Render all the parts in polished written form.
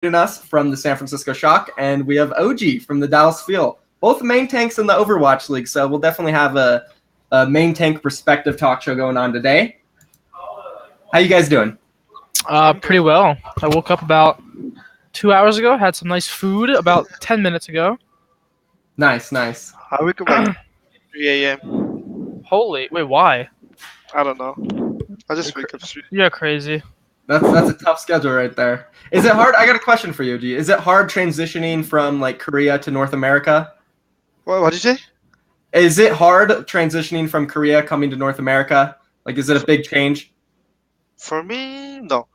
us from the San Francisco Shock, and we have OG from the Dallas Fuel, both main tanks in the Overwatch League. So we'll definitely have a main tank perspective talk show going on today. How you guys doing? Pretty well. I woke up about 2 hours ago, had some nice food about 10 minutes ago. Nice. I wake up like 3 a.m. Holy, wait, why? I don't know. I just wake up 3. You're crazy. That's a tough schedule right there. Is it hard? I got a question for you, OG. Is it hard transitioning from like Korea to North America? What did you say? Is it hard transitioning from Korea coming to North America? Like, is it a big change? For me, no.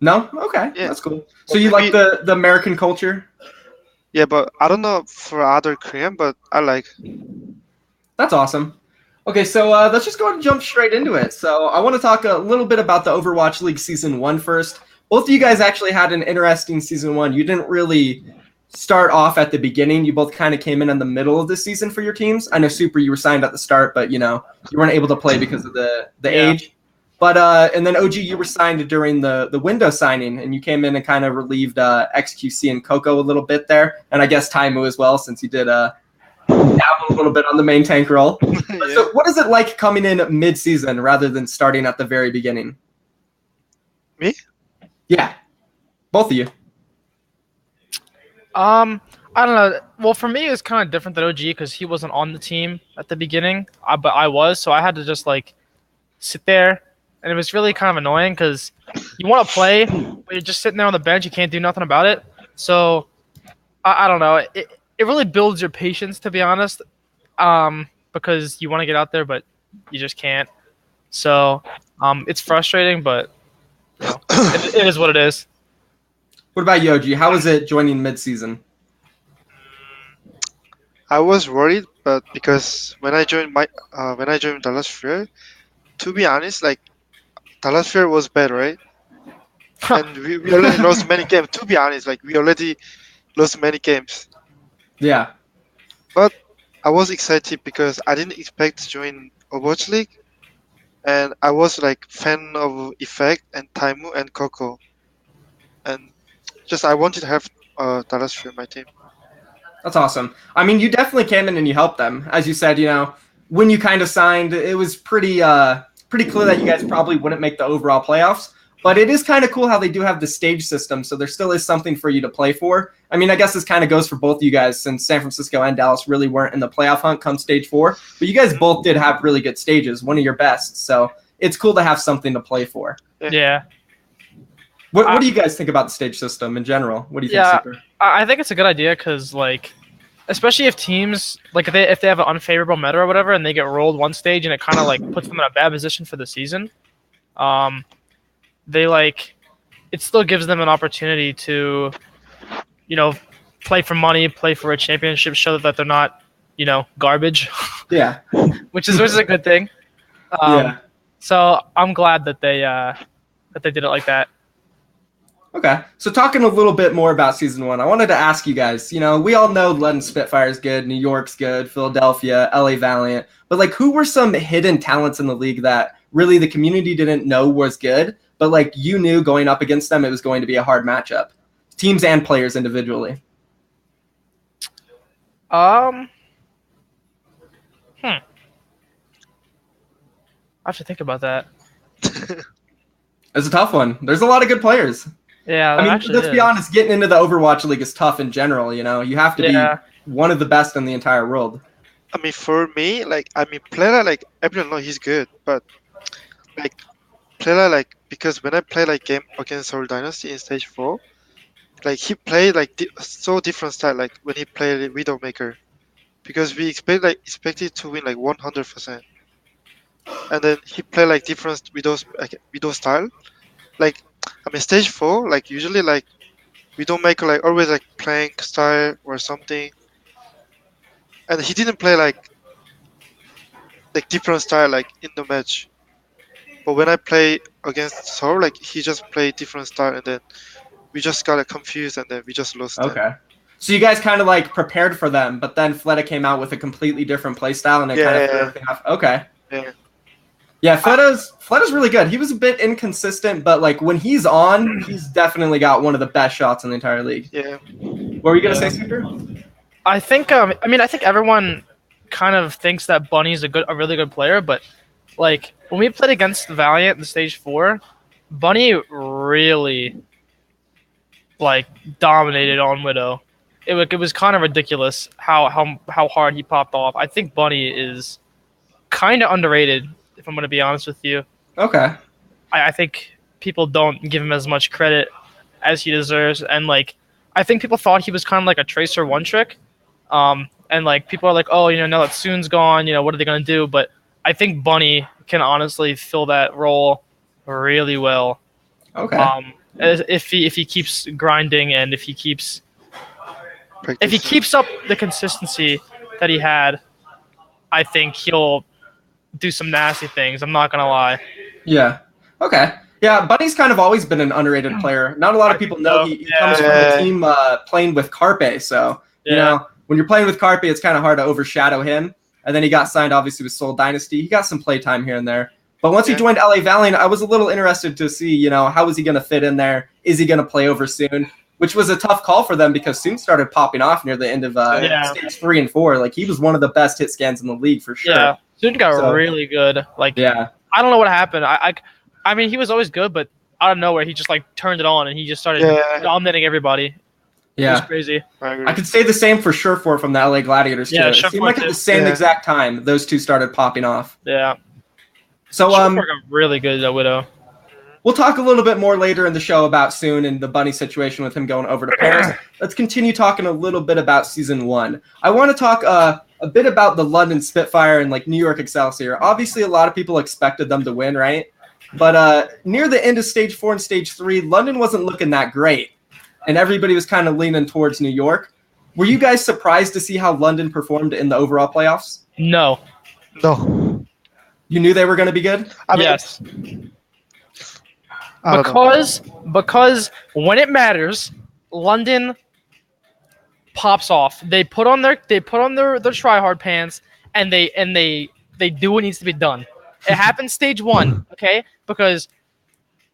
No? Okay, Yeah. That's cool. So you like the American culture? Yeah, but I don't know for other Korean, but I like. That's awesome. Okay, so let's just go ahead and jump straight into it. So I want to talk a little bit about the Overwatch League Season 1 first. Both of you guys actually had an interesting Season 1. You didn't really start off at the beginning. You both kind of came in the middle of the season for your teams. I know Super, you were signed at the start, but you weren't able to play because of the age. But and then OG, you were signed during the window signing, and you came in and kind of relieved XQC and Coco a little bit there, and I guess Taimu as well, since you did dabble a little bit on the main tank role. Yeah. So what is it like coming in mid-season rather than starting at the very beginning? Me? Yeah, both of you. I don't know. Well, for me, it was kind of different than OG because he wasn't on the team at the beginning, but I was, so I had to just like sit there, and it was really kind of annoying because you want to play, but you're just sitting there on the bench. You can't do nothing about it. So I don't know. It really builds your patience, to be honest, because you want to get out there, but you just can't. So it's frustrating, but it is what it is. What about you, OG? How was it joining mid-season? I was worried, but because when I joined Dallas Fuel, to be honest, like Dallas Fuel was better, right? And we already lost many games. To be honest, like we already lost many games. Yeah. But I was excited because I didn't expect to join Overwatch League, and I was like fan of Effect and Taimu and Coco, and just I wanted to have Dallas Fuel my team. That's awesome. I mean, you definitely came in and you helped them. As you said, when you kind of signed, it was pretty clear that you guys probably wouldn't make the overall playoffs. But it is kind of cool how they do have the stage system, so there still is something for you to play for. I mean, I guess this kind of goes for both of you guys since San Francisco and Dallas really weren't in the playoff hunt come stage 4. But you guys both did have really good stages, one of your best. So it's cool to have something to play for. Yeah. What do you guys think about the stage system in general? What do you think, Super? I think it's a good idea because, like, especially if teams, like, if they have an unfavorable meta or whatever and they get rolled one stage and it kind of, like, puts them in a bad position for the season, it still gives them an opportunity to, play for money, play for a championship, show that they're not, garbage. Yeah. which is a good thing. Yeah. So I'm glad that they did it like that. Okay, so talking a little bit more about Season 1, I wanted to ask you guys, we all know London Spitfire's good, New York's good, Philadelphia, LA Valiant, but like who were some hidden talents in the league that really the community didn't know was good, but like you knew going up against them it was going to be a hard matchup? Teams and players individually. I have to think about that. It's a tough one. There's a lot of good players. Yeah, I mean, let's be honest, getting into the Overwatch League is tough in general, you have to be one of the best in the entire world. I mean, for me, Plela, like everyone know he's good, but like Plela, like because when I play like game against Seoul Dynasty in stage 4, like he played like so different style. Like when he played Widowmaker, because we expected to win like 100%, and then he played like different Widow style. Like I mean, stage 4, like usually like Widowmaker like always like plank style or something, and he didn't play like different style like in the match. But when I play against Seoul, like he just played different style, and then we just got confused, and then we just lost. Okay. So you guys kind of like prepared for them, but then Fleta came out with a completely different play style, and it kind of threw everything off. Okay. Yeah. Yeah, Fleta's really good. He was a bit inconsistent, but like when he's on, he's definitely got one of the best shots in the entire league. Yeah. What were you gonna say, Super? I think I think everyone kind of thinks that Bunny's a really good player, but like when we played against Valiant in stage 4, Bunny really like dominated on Widow. It was kind of ridiculous how hard he popped off. I think Bunny is kind of underrated, if I'm going to be honest with you. Okay. I think people don't give him as much credit as he deserves, and like I think people thought he was kind of like a Tracer one trick, and like people are like, oh, now that Soon's gone, what are they going to do? But I think Bunny can honestly fill that role really well. Okay. If he keeps grinding and if he keeps up the consistency that he had, I think he'll do some nasty things. I'm not gonna lie. Yeah. Okay. Yeah, Bunny's kind of always been an underrated player. Not a lot of people know he comes from the team playing with Carpe. So when you're playing with Carpe, it's kind of hard to overshadow him. And then he got signed, obviously, with Seoul Dynasty. He got some play time here and there. But once he joined LA Valiant, I was a little interested to see, how is he going to fit in there? Is he going to play over Soon? Which was a tough call for them because Soon started popping off near the end of stage 3 and 4. Like, he was one of the best hit scans in the league for sure. Yeah, Soon got really good. Like, I don't know what happened. I mean, he was always good, but out of nowhere, he just like turned it on and he just started dominating everybody. Yeah, it was crazy. I could say the same for Surefour from the LA Gladiators too. It seemed like at the same exact time those two started popping off. Yeah. So Surefour got really good at Widow. We'll talk a little bit more later in the show about Soon and the Bunny situation with him going over to Paris. Let's continue talking a little bit about Season 1. I want to talk a bit about the London Spitfire and like New York Excelsior. Obviously, a lot of people expected them to win, right? But near the end of Stage 4 and Stage 3, London wasn't looking that great. And everybody was kind of leaning towards New York. Were you guys surprised to see how London performed in the overall playoffs? No. You knew they were going to be good? Yes. Because when it matters, London pops off. They put on their try hard pants and they do what needs to be done. It happened stage 1, okay? Because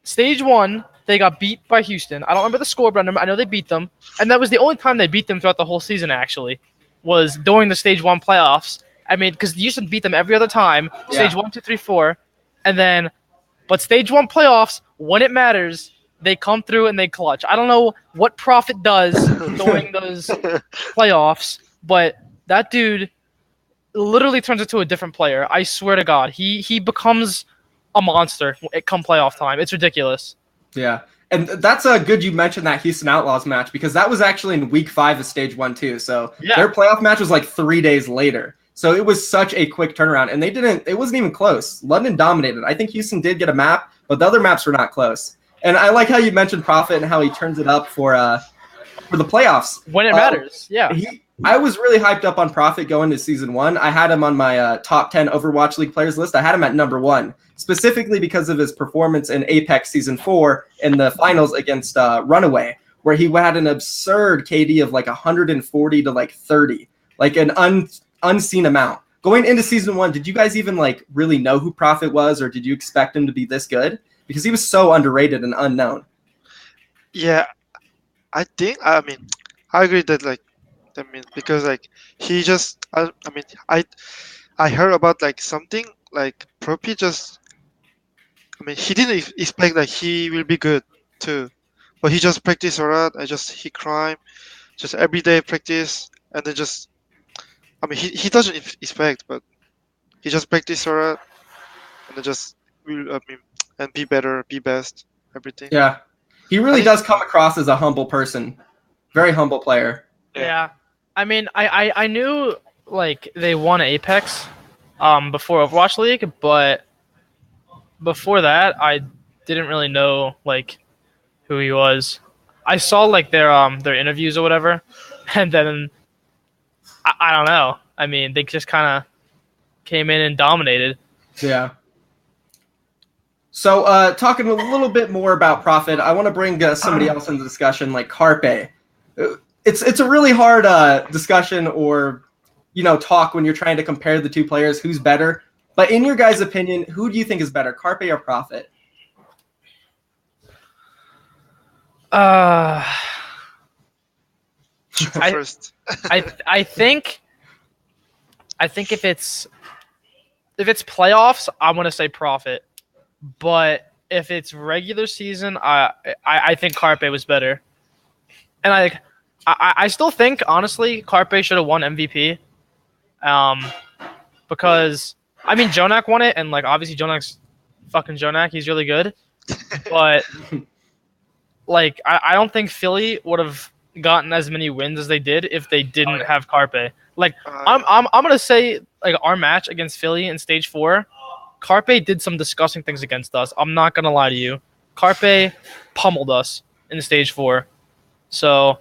stage 1 they got beat by Houston. I don't remember the score, but I know they beat them, and that was the only time they beat them throughout the whole season. Actually, was during the stage 1 playoffs. I mean, because Houston beat them every other time. Stage 1, 2, 3, 4, and then, but stage 1 playoffs, when it matters, they come through and they clutch. I don't know what Prophet does during those playoffs, but that dude literally turns into a different player. I swear to God, he becomes a monster come playoff time. It's ridiculous. Yeah, and that's good you mentioned that Houston Outlaws match because that was actually in week 5 of stage 1 too. So their playoff match was like 3 days later. So it was such a quick turnaround, and it wasn't even close. London dominated. I think Houston did get a map, but the other maps were not close. And I like how you mentioned Prophet and how he turns it up for the playoffs. When it matters, yeah. I was really hyped up on Prophet going to Season 1. I had him on my top 10 Overwatch League players list. I had him at number 1, specifically because of his performance in Apex Season 4 in the finals against Runaway, where he had an absurd KD of like 140 to like 30, like an unseen amount. Going into Season 1, did you guys even like really know who Prophet was, or did you expect him to be this good? Because he was so underrated and unknown. Yeah, I agree that because like he just I heard about like something like Propi just he didn't expect that he will be good too, but he just practiced a lot. He climb just every day practice, and then just he doesn't expect, but he just practiced a lot, and then just will and be better, be best, everything. Yeah, he really does come across as a humble person, very humble player. Yeah. I mean, I knew like they won Apex before Overwatch League, but before that I didn't really know like who he was. I saw like their interviews or whatever, and then I don't know. I mean, they just kind of came in and dominated. Yeah. So talking a little bit more about Prophet, I want to bring somebody else into the discussion, like Carpe. It's a really hard discussion or talk when you're trying to compare the two players, who's better. But in your guys' opinion, who do you think is better, Carpe or Profit? I First. I think if it's playoffs, I want to say Profit. But if it's regular season, I think Carpe was better. And I still think honestly Carpe should have won MVP. Because I mean Jonak won it, and like obviously Jonak's fucking Jonak, he's really good. But like I don't think Philly would have gotten as many wins as they did if they didn't have Carpe. Like I'm gonna say like our match against Philly in stage 4, Carpe did some disgusting things against us. I'm not gonna lie to you. Carpe pummeled us in stage 4. So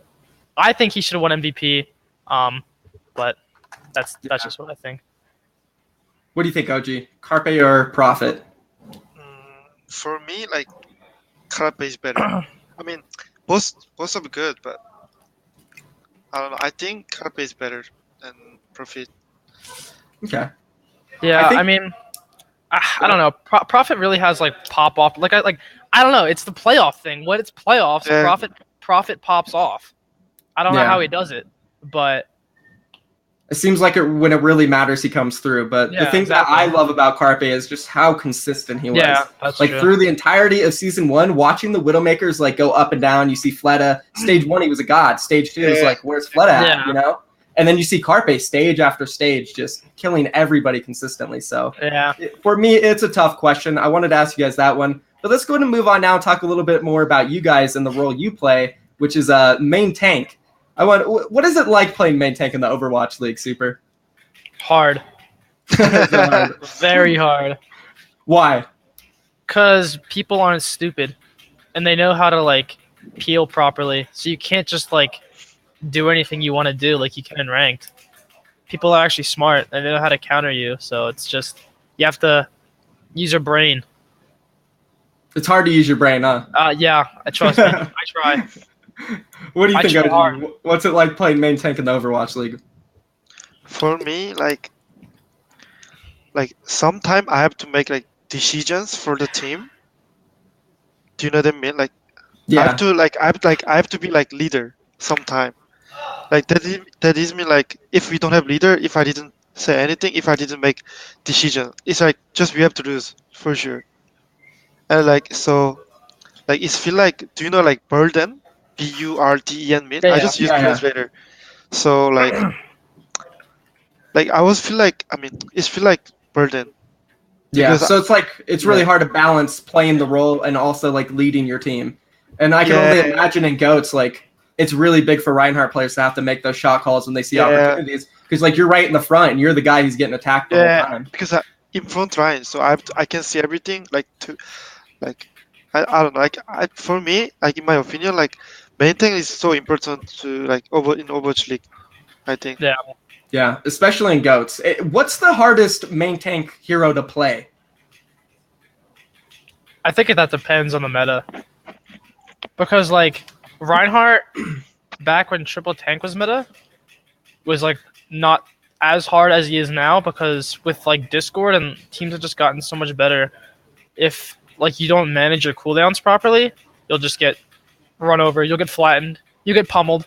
I think he should have won MVP. But that's just what I think. What do you think, OG? Carpe or Profit? For me, like Carpe is better. I mean, both are good, but I don't know. I think Carpe is better than Profit. Okay. Yeah, I mean, I don't know. Profit really has like pop off. Like I don't know. It's the playoff thing. When it's playoffs, Yeah. Profit pops off. I don't know how he does it, but it seems like when it really matters, he comes through. But the thing that I love about Carpe is just how consistent he was. Yeah, that's like true. Through the entirety of season 1, watching the Widowmakers like go up and down. You see Fleta. Stage 1, he was a god. Stage 2 is like, where's Fleta at? Yeah. You know. And then you see Carpe stage after stage just killing everybody consistently. So for me, it's a tough question. I wanted to ask you guys that one. But let's go ahead and move on now and talk a little bit more about you guys and the role you play, which is main tank. What is it like playing main tank in the Overwatch League, Super? Hard. Very hard. Why? Because people aren't stupid, and they know how to like peel properly. So you can't just like do anything you want to do like you can in ranked. People are actually smart and they know how to counter you. So it's just you have to use your brain. It's hard to use your brain, huh? Yeah, trust me. I try. What do you think, try OG? hard. What's it like playing main tank in the Overwatch League? For me, like sometimes I have to make like decisions for the team. Do you know what I mean? Like I have to I have to be like leader sometime. Like that is me like if we don't have leader, if I didn't say anything, if I didn't make decision, it's like just we have to lose for sure. And like so, like it's feel like do you know like burden, BURDEN mean? Yeah, I just use yeah. translator. So like I always feel like it's feel like burden. Yeah, Because so it's really hard to balance playing the role and also like leading your team. And I can only imagine in GOATs, like it's really big for Reinhardt players to have to make those shot calls when they see opportunities. Because like you're right in the front and you're the guy who's getting attacked the whole time. because in front line, so I can see everything. Like I don't know. Like for me, like in my opinion, like main thing is so important to like in Overwatch League. I think. Yeah. Yeah, especially in GOATs. What's the hardest main tank hero to play? I think that depends on the meta. Because like Reinhardt, back when triple tank was meta, was like not as hard as he is now because with like Discord and teams have just gotten so much better. If like you don't manage your cooldowns properly, you'll just get run over, you'll get flattened, you get pummeled.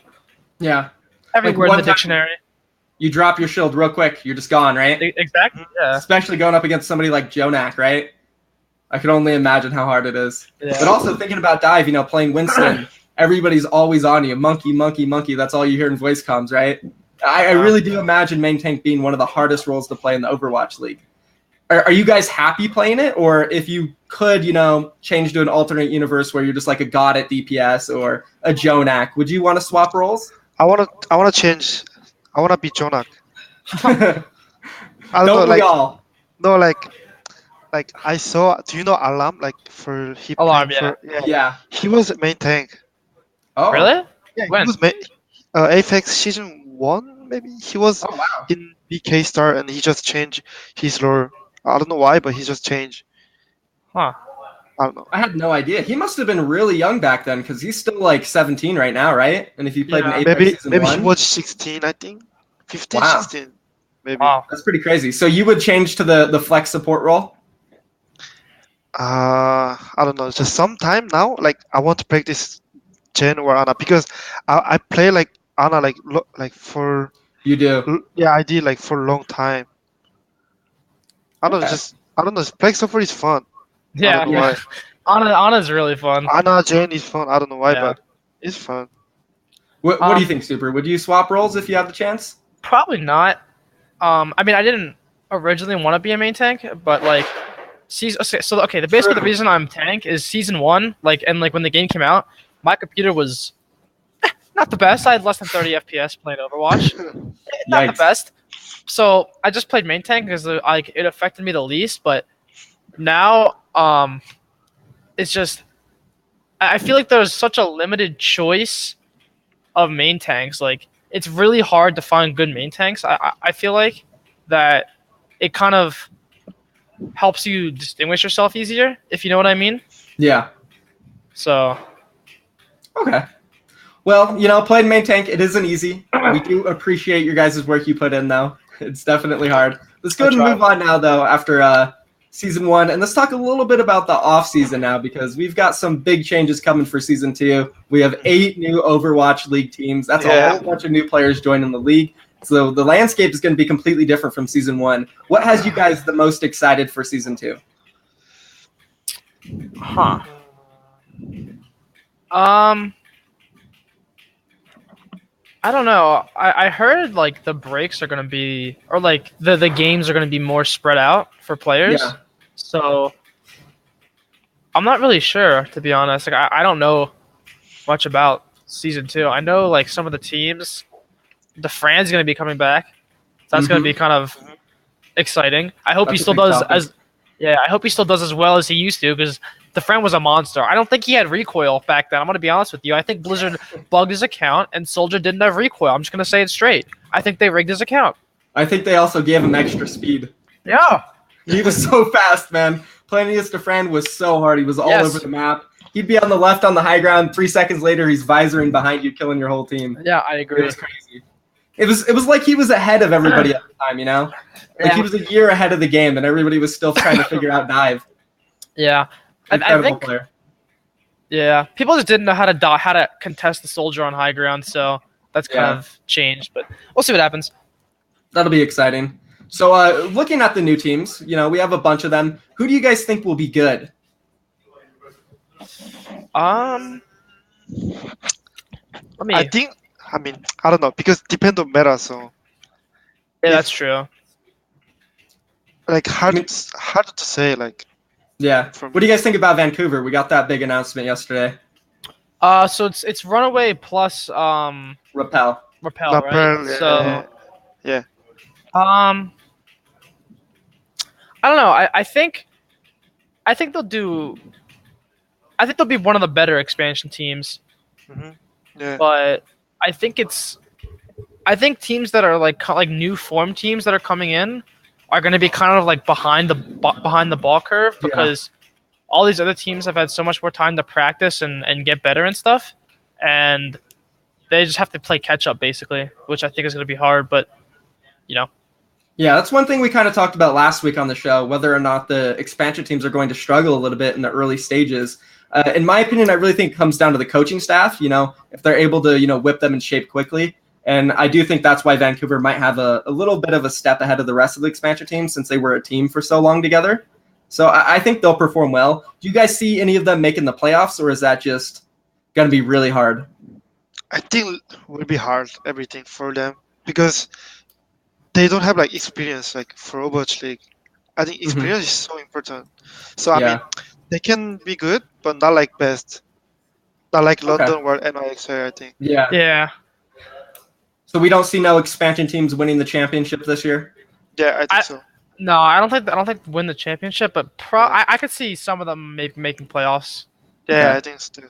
Yeah. Every Like word in one the time- dictionary. You drop your shield real quick, you're just gone, right? Exactly. Yeah. Especially going up against somebody like Jonak, right? I can only imagine how hard it is. Yeah. But also thinking about dive, playing Winston, everybody's always on you. Monkey, monkey, monkey. That's all you hear in voice comms, right? I really do imagine main tank being one of the hardest roles to play in the Overwatch League. Are you guys happy playing it? Or if you could, change to an alternate universe where you're just like a god at DPS or a Jonak, would you want to swap roles? I wanna change. I wanna be Jonak. I don't know, Don't we all? No, like I saw. Do you know Alarm? Like for he Alarm, played Yeah. He was main tank. Oh. Really? Yeah, When? he was Apex season 1 maybe. He was Oh, wow. in BK Star and he just changed his lore. I don't know why, but he just changed. Huh. I don't know. I had no idea. He must have been really young back then because he's still like 17 right now, right? And if he played in Apex season Maybe 1, he was 16, I think. 15, Wow. 16. maybe. Wow. That's pretty crazy. So you would change to the flex support role? I don't know. Just sometime now, like I want to practice Jen or Ana because I play like Ana like for You do. yeah, I did like for a long time. Okay. I don't know. Flex support is fun. I don't Yeah, know Yeah. why. Ana's really fun. Ana Jen is fun. I don't know why, Yeah. but it's fun. What do you think, Super? Would you swap roles if you had the chance? Probably not. I mean, I didn't originally want to be a main tank, but like, basically the True. reason I'm tank is season one, like, and like when the game came out, my computer was not the best. I had less than 30 FPS playing Overwatch. Not the Yikes. best. So I just played main tank because like it affected me the least. But now, it's just I feel like there's such a limited choice of main tanks. Like it's really hard to find good main tanks. I feel like that it kind of helps you distinguish yourself easier, if you know what I mean. Yeah. So Okay. Well, playing main tank, it isn't easy. We do appreciate your guys' work you put in, though. It's definitely hard. Let's go I ahead and try. move on now, though, after season 1. And let's talk a little bit about the off season now, because we've got some big changes coming for season 2. We have 8 new Overwatch League teams. That's a Yeah. whole bunch of new players joining the league. So the landscape is going to be completely different from season 1. What has you guys the most excited for season 2? Huh. Um, I don't know. I heard like the breaks are gonna be, or like the games are gonna be more spread out for players. Yeah. So I'm not really sure, to be honest. Like I don't know much about season two. I know like some of the teams. The Fran's gonna be coming back. So that's gonna be kind of exciting. I hope he That's a still big does topic. as yeah. I hope he still does as well as he used to because the Fran was a monster. I don't think he had recoil back then. I'm gonna be honest with you. I think Blizzard bugged his account and Soldier didn't have recoil. I'm just gonna say it straight. I think they rigged his account. I think they also gave him extra speed. Yeah. He was so fast, man. Playing against Defran was so hard. He was all Yes. over the map. He'd be on the left on the high ground. 3 seconds later, he's visoring behind you, killing your whole team. Yeah, I It agree. was crazy. It was like he was ahead of everybody at the time, Like Yeah. he was a year ahead of the game, and everybody was still trying to figure out dive. Yeah. I Incredible think player. yeah. People just didn't know how to contest the Soldier on high ground, so that's kind Yeah. of changed. But we'll see what happens. That'll be exciting. So, looking at the new teams, we have a bunch of them. Who do you guys think will be good? Let me. I don't know because depend on meta. So Yeah, if- that's true. like hard I mean- hard to say. Like Yeah. From- What do you guys think about Vancouver? We got that big announcement yesterday. So it's Runaway plus Rappel. Repel, La right? Pearl, So yeah. I don't know. I think they'll do. I think they'll be one of the better expansion teams, Yeah. but I think teams that are like new form teams that are coming in are going to be kind of like behind the ball curve Yeah. because all these other teams have had so much more time to practice and get better and stuff, and they just have to play catch up basically, which I think is going to be hard. But Yeah, that's one thing we kind of talked about last week on the show, whether or not the expansion teams are going to struggle a little bit in the early stages. In my opinion, I really think it comes down to the coaching staff, if they're able to, whip them in shape quickly. And I do think that's why Vancouver might have a little bit of a step ahead of the rest of the expansion teams since they were a team for so long together. So I think they'll perform well. Do you guys see any of them making the playoffs, or is that just going to be really hard? I think it will be hard everything for them because they don't have like experience like for Overwatch League. I think experience is so important. So I Yeah. mean, they can be good, but not like best. Not like Okay. London or NYXA, I think. Yeah. yeah, So we don't see no expansion teams winning the championship this year? Yeah, I think so. no, I don't think win the championship, but I could see some of them making playoffs. Yeah, Okay. I think so too.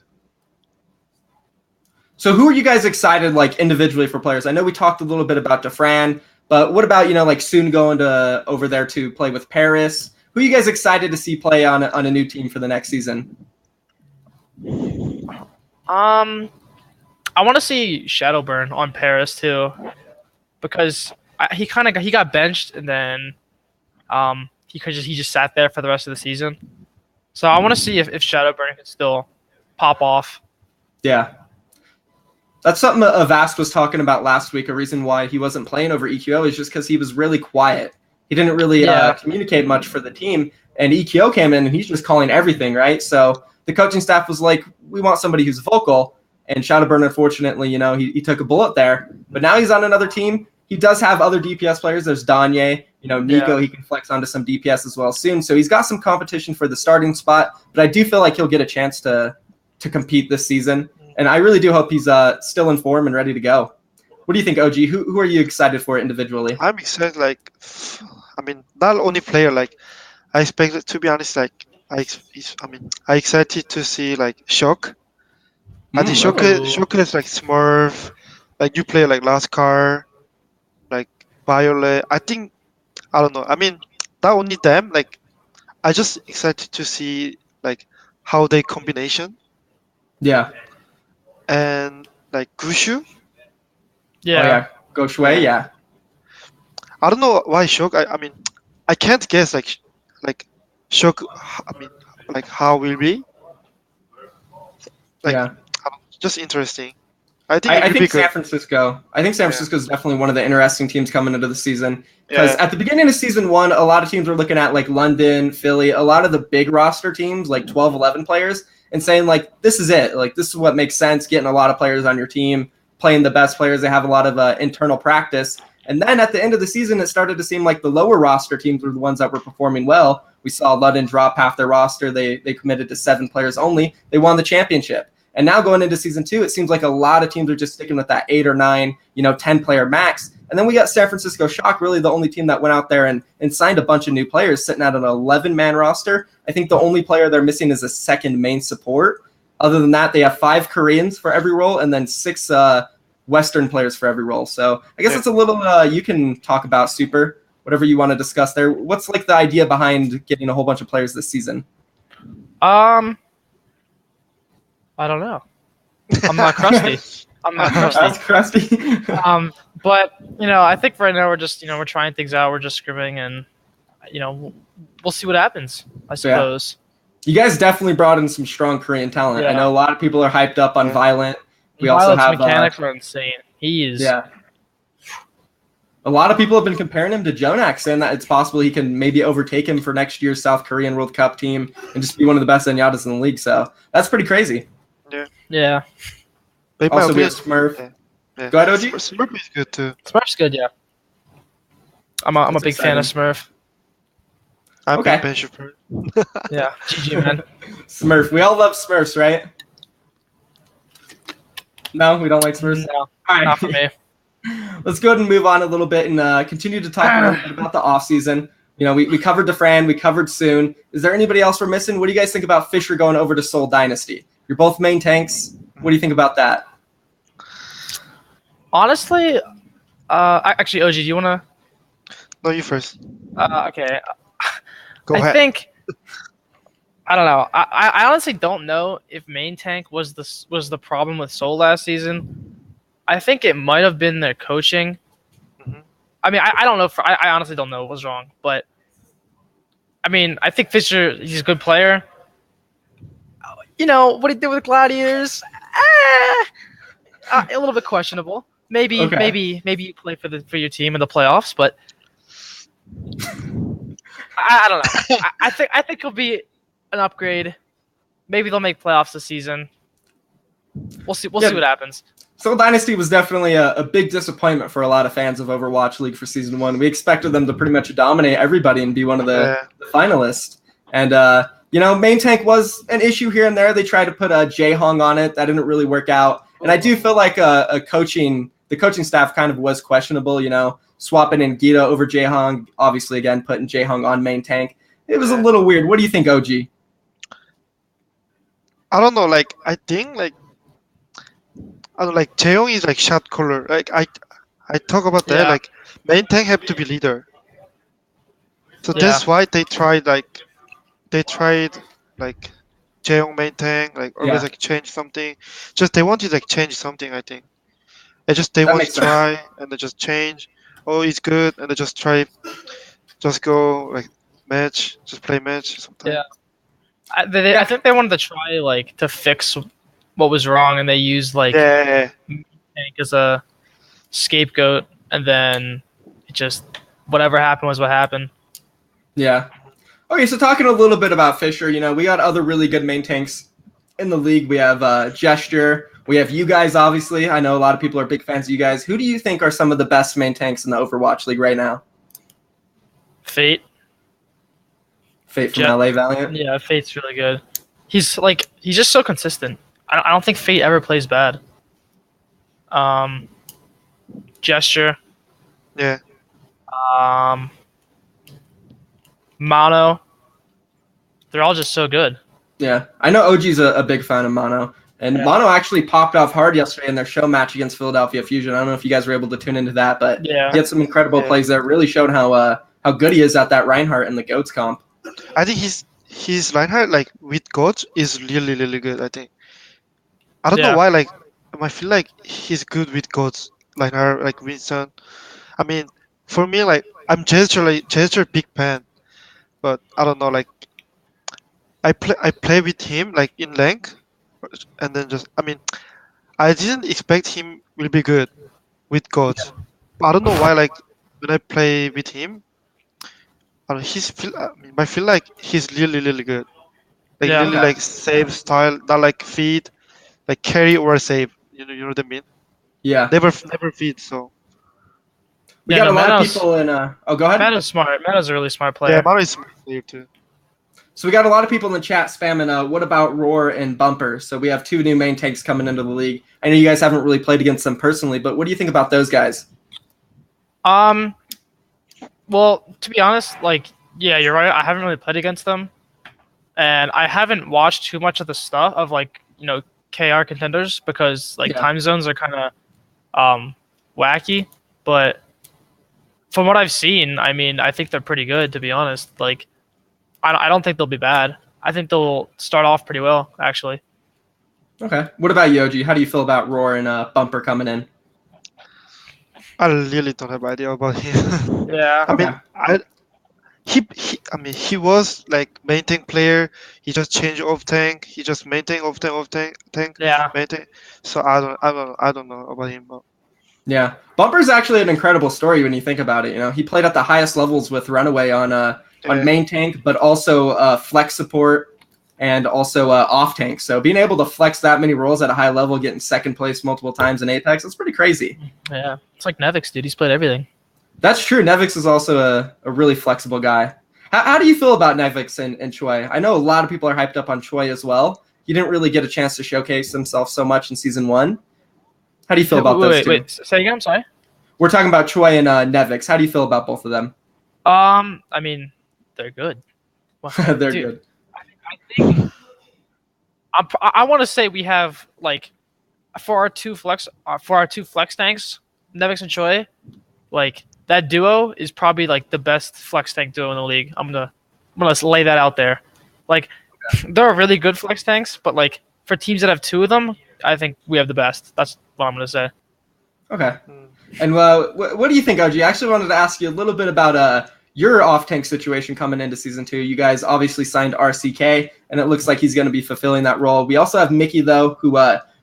So who are you guys excited like individually for players? I know we talked a little bit about Defran, but what about like soon going to over there to play with Paris? Who are you guys excited to see play on a new team for the next season? I want to see Shadowburn on Paris too, because he got benched, and then he just sat there for the rest of the season. So I want to see if Shadowburn can still pop off. Yeah. That's something Avast was talking about last week. A reason why he wasn't playing over EQO is just because he was really quiet. He didn't really communicate much for the team. And EQO came in and he's just calling everything, right? So the coaching staff was like, we want somebody who's vocal. And Shadowburn, unfortunately, he took a bullet there. But now he's on another team. He does have other DPS players. There's Danye, Nico. He can flex onto some DPS as well soon. So he's got some competition for the starting spot. But I do feel like he'll get a chance to compete this season. And I really do hope he's still in form and ready to go. What do you think, OG? Who are you excited for individually? I'm excited. Not only player. I expected, to be honest. I excited to see Shock. I think Shock is Smurf. You play Lascar, Violet. I don't know. Not only them. I just excited to see how they combination. Yeah. And Gushu. Yeah. Go Shui, yeah. I don't know why Shock. I can't guess Shock. How will be. Just interesting. I think San Francisco. I think San Francisco is definitely one of the interesting teams coming into the season. Because at the beginning of season 1, a lot of teams were looking at London, Philly, a lot of the big roster teams, 12, 11 players, and saying this is it. This is what makes sense. Getting a lot of players on your team, playing the best players. They have a lot of internal practice. And then at the end of the season, it started to seem like the lower roster teams were the ones that were performing well. We saw London drop half their roster. They committed to 7 players only. They won the championship. And now going into season 2, it seems like a lot of teams are just sticking with that 8 or 9, 10-player max. And then we got San Francisco Shock, really the only team that went out there and signed a bunch of new players, sitting at an 11-man roster. I think the only player they're missing is a second main support. Other than that, they have 5 Koreans for every role and then 6 Western players for every role. So I guess it's a little you can talk about Super, whatever you want to discuss there. What's the idea behind getting a whole bunch of players this season? I don't know. I'm not crusty. That's crusty. But I think right now we're just we're trying things out. We're just scrimming, and we'll see what happens. I suppose. You guys definitely brought in some strong Korean talent. I know a lot of people are hyped up on Violent. We Violet's also have mechanics are insane. He is. Yeah. A lot of people have been comparing him to Jonak, saying that it's possible he can maybe overtake him for next year's South Korean World Cup team and just be one of the best Zenyatas in the league. So that's pretty crazy. Yeah. Also, we have Smurf. Yeah. Go ahead, OG. Smurf is good too. Smurf's good, yeah. I'm a big fan of Smurf. I'm a big fan of Smurf. Yeah, GG, man. Smurf. We all love Smurfs, right? No, we don't like Smurfs? No, not for me. Let's go ahead and move on a little bit and continue to talk a little bit about the offseason. We covered DeFran, we covered Soon. Is there anybody else we're missing? What do you guys think about Fisher going over to Seoul Dynasty? You're both main tanks. What do you think about that? Honestly, actually, OG, do you want to? No, you first. Okay. Go ahead. I think. I don't know. I honestly don't know if main tank was the problem with Seoul last season. I think it might have been their coaching. Mm-hmm. I don't know. I honestly don't know what was wrong, but I think Fisher, he's a good player. What he did with Gladiators, a little bit questionable. Maybe you play for your team in the playoffs, but I don't know. I think he'll be an upgrade. Maybe they'll make playoffs this season. We'll see. We'll see what happens. Seoul Dynasty was definitely a big disappointment for a lot of fans of Overwatch League for Season 1. We expected them to pretty much dominate everybody and be one of the finalists. And, main tank was an issue here and there. They tried to put Jae-Hong on it. That didn't really work out. And I do feel like the coaching staff kind of was questionable, swapping in Gita over Jae-Hong. Obviously, again, putting Jae-Hong on main tank. It was a little weird. What do you think, OG? I don't know. I think Jaehyung is shot caller. I talk about that. Yeah. Main tank have to be leader. So that's why they tried Jaehyung main tank always change something. Just they wanted change something. I think. They want to try and they just change. oh, he's good, and they just go like match, just play match sometimes. Yeah. I think they wanted to try like to fix what was wrong, and they used like Yeah, Tank as a scapegoat, and then it just whatever happened was what happened. Yeah. Okay, so talking a little bit about Fisher, we got other really good main tanks in the league. We have Gesture. We have you guys, obviously. I know a lot of people are big fans of you guys. Who do you think are some of the best main tanks in the Overwatch League right now? Fate. Fate from LA Valiant? Yeah, Fate's really good. He's just so consistent. I don't think Fate ever plays bad. Gesture. yeah. Mono. They're all just so good. Yeah, I know OG's a big fan of Mono. And Yeah. Mono actually popped off hard yesterday in their show match against Philadelphia Fusion. I don't know if you guys were able to tune into that, but Yeah. he had some incredible Yeah. plays there. Really showed how good he is at that Reinhardt and the Goats comp. I think his Reinhardt like with goats is really really good. I think. I don't know Yeah. why. Like I feel like he's good with goats. Reinhardt, like Winston. I mean, for me, like I'm gesture big fan, but I don't know. Like I play with him like in rank, and then just I mean I didn't expect him will be good with gods. But I don't know why. Like when I play with him, I don't know, I feel like he's really really good. Like Yeah. really like save style, not like feed, like carry or save. You know what I mean? Yeah. Never feed. So We Yeah, got no, a lot of Mano's- people in oh, go ahead. Mano's smart. Mano's a really smart player. yeah, Mano is smart player too. So we got a lot of people in the chat spamming, what about Roar and Bumper? So we have two new main tanks coming into the league. I know you guys haven't really played against them personally, but what do you think about those guys? Well, to be honest, like, yeah, you're right. I haven't really played against them, and I haven't watched too much of the stuff of like KR contenders because like Yeah. time zones are kind of wacky. But from what I've seen, I mean, I think they're pretty good. To be honest, like, I don't think they'll be bad. I think they'll start off pretty well, actually. Okay. What about Yoji? How do you feel about Roar and Bumper coming in? I really don't have idea about him. Yeah. I mean, I mean, he was like main tank player. He just changed off tank. He just main tank, off tank, Yeah. main tank. So I don't know about him. But Yeah. Bumper's actually an incredible story when you think about it. He played at the highest levels with Runaway on Yeah. main tank, but also flex support and also off tank. So being able to flex that many roles at a high level, getting second place multiple times in Apex, that's pretty crazy. Yeah. It's like Nevix, dude. He's played everything. That's true. Nevix is also a really flexible guy. How do you feel about Nevix and Choi? I know a lot of people are hyped up on Choi as well. He didn't really get a chance to showcase himself so much in Season 1. How do you feel about those two? Wait. Say again. I'm sorry. We're talking about Choi and Nevix. How do you feel about both of them? I mean, they're good. Well, They're dude, good. I think I want to say we have like for our two flex tanks, Nevix and Choi, like that duo is probably like the best flex tank duo in the league. I'm gonna lay that out there. Like they're really good flex tanks, but like for teams that have two of them, I think we have the best. That's what I'm gonna say. Okay. And what do you think, OG? I actually wanted to ask you a little bit about your off-tank situation coming into Season 2. You guys obviously signed RCK, and it looks like he's going to be fulfilling that role. We also have Mickey, though, who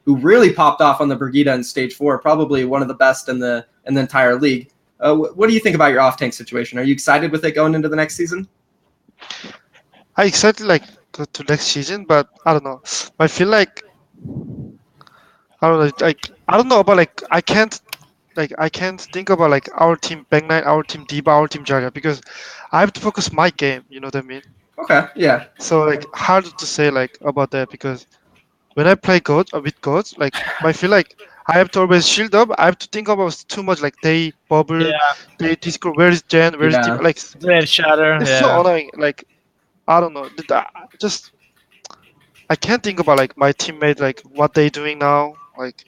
really popped off on the Brigida in Stage 4, probably one of the best in the entire league. What do you think about your off-tank situation? Are you excited with it going into the next season? I excited like go to next season, but I don't know. I feel like I don't know. Like I don't know about like I can't think about like our team Bang9, our team Diva, our team Jaga because I have to focus my game. You know what I mean? Okay, yeah. So like hard to say like about that because when I play goats or with goats, like I feel like I have to always shield up. I have to think about too much like they bubble, Yeah, they Discord. Where is Jen? Where is Yeah. Diva? Like Red Shatter. it's Yeah, so annoying. Like I don't know. Just I can't think about like my teammate like what they doing now. Like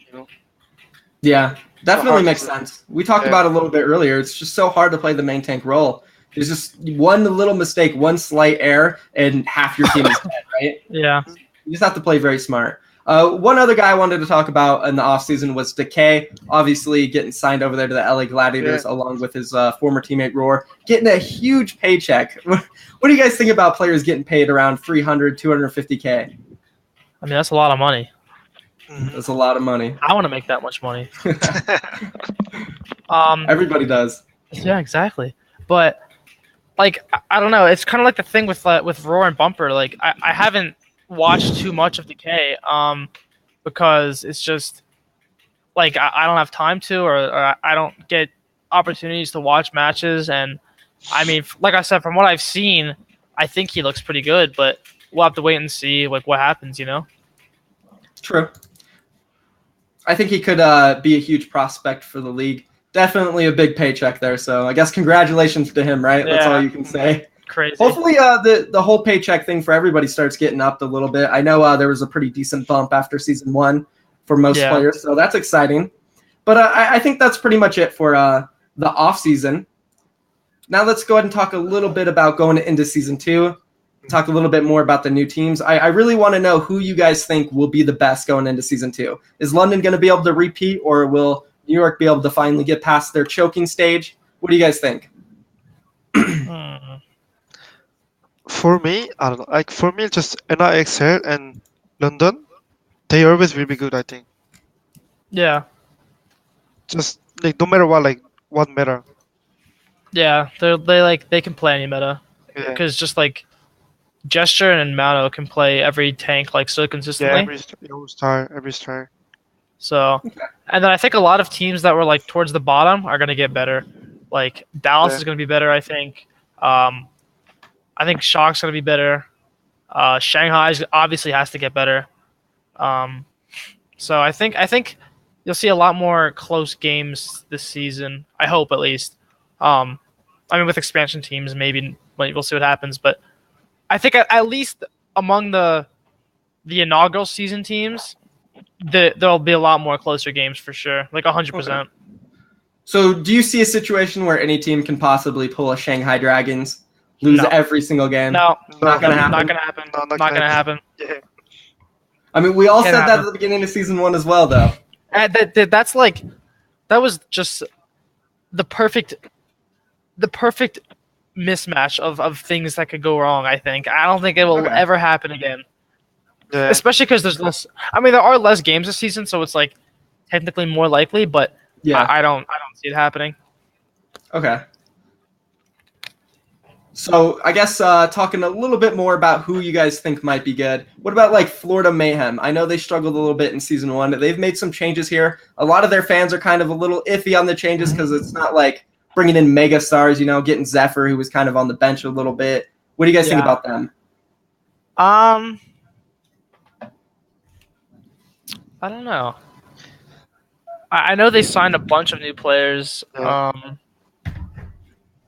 Yeah, definitely hard makes to- sense. We talked yeah. about it a little bit earlier. It's just so hard to play the main tank role. There's just one little mistake, one slight error, and half your team is dead, right? yeah. You just have to play very smart. One other guy I wanted to talk about in the offseason was Decay, obviously getting signed over there to the LA Gladiators along with his former teammate Roar, getting a huge paycheck. What do you guys think about players getting paid around 300, 250K? I mean, that's a lot of money. That's a lot of money. I want to make that much money. Everybody does. Yeah, exactly. But like, I don't know. It's kind of like the thing with Roar and Bumper. Like, I haven't watched too much of Decay, because it's just like I don't have time to, or I don't get opportunities to watch matches. And I mean, like I said, from what I've seen, I think he looks pretty good. But we'll have to wait and see like what happens. You know. True. I think he could be a huge prospect for the league. Definitely a big paycheck there. So I guess congratulations to him, right? Yeah. That's all you can say. Crazy. Hopefully the whole paycheck thing for everybody starts getting upped a little bit. I know there was a pretty decent bump after season 1 for most players, so that's exciting. But I think that's pretty much it for the off season. Now let's go ahead and talk a little bit about going into season 2. Talk a little bit more about the new teams. I really want to know who you guys think will be the best going into season 2. Is London going to be able to repeat, or will New York be able to finally get past their choking stage? What do you guys think? For me, I don't know. Like for me, just NIXL and London, they always will be good. I think. Yeah. Just like no matter what, like what matter. Yeah, they can play any meta, because just like Gesture and Mano can play every tank like so consistently. Yeah, every star. So, and then I think a lot of teams that were like towards the bottom are gonna get better. Like Dallas is gonna be better, I think. I think Shock's gonna be better. Shanghai obviously has to get better. So I think you'll see a lot more close games this season. I hope, at least. I mean, with expansion teams, maybe we'll see what happens. But I think at least among the inaugural season teams, there'll be a lot more closer games for sure, like 100%. So do you see a situation where any team can possibly pull a Shanghai Dragons, lose every single game? No, not gonna happen. Not gonna happen. No, not gonna happen. Yeah. I mean, we all said that at the beginning of season 1 as well, though. That's like, that was just the perfect mismatch of things that could go wrong. I don't think it will ever happen again. Yeah. Especially because there's less. I mean, there are less games this season, so it's like technically more likely. But I don't see it happening. Okay. So I guess talking a little bit more about who you guys think might be good. What about like Florida Mayhem? I know they struggled a little bit in season 1. They've made some changes here. A lot of their fans are kind of a little iffy on the changes because it's not like bringing in mega stars, getting Zephyr, who was kind of on the bench a little bit. What do you guys think about them? I don't know. I know they signed a bunch of new players.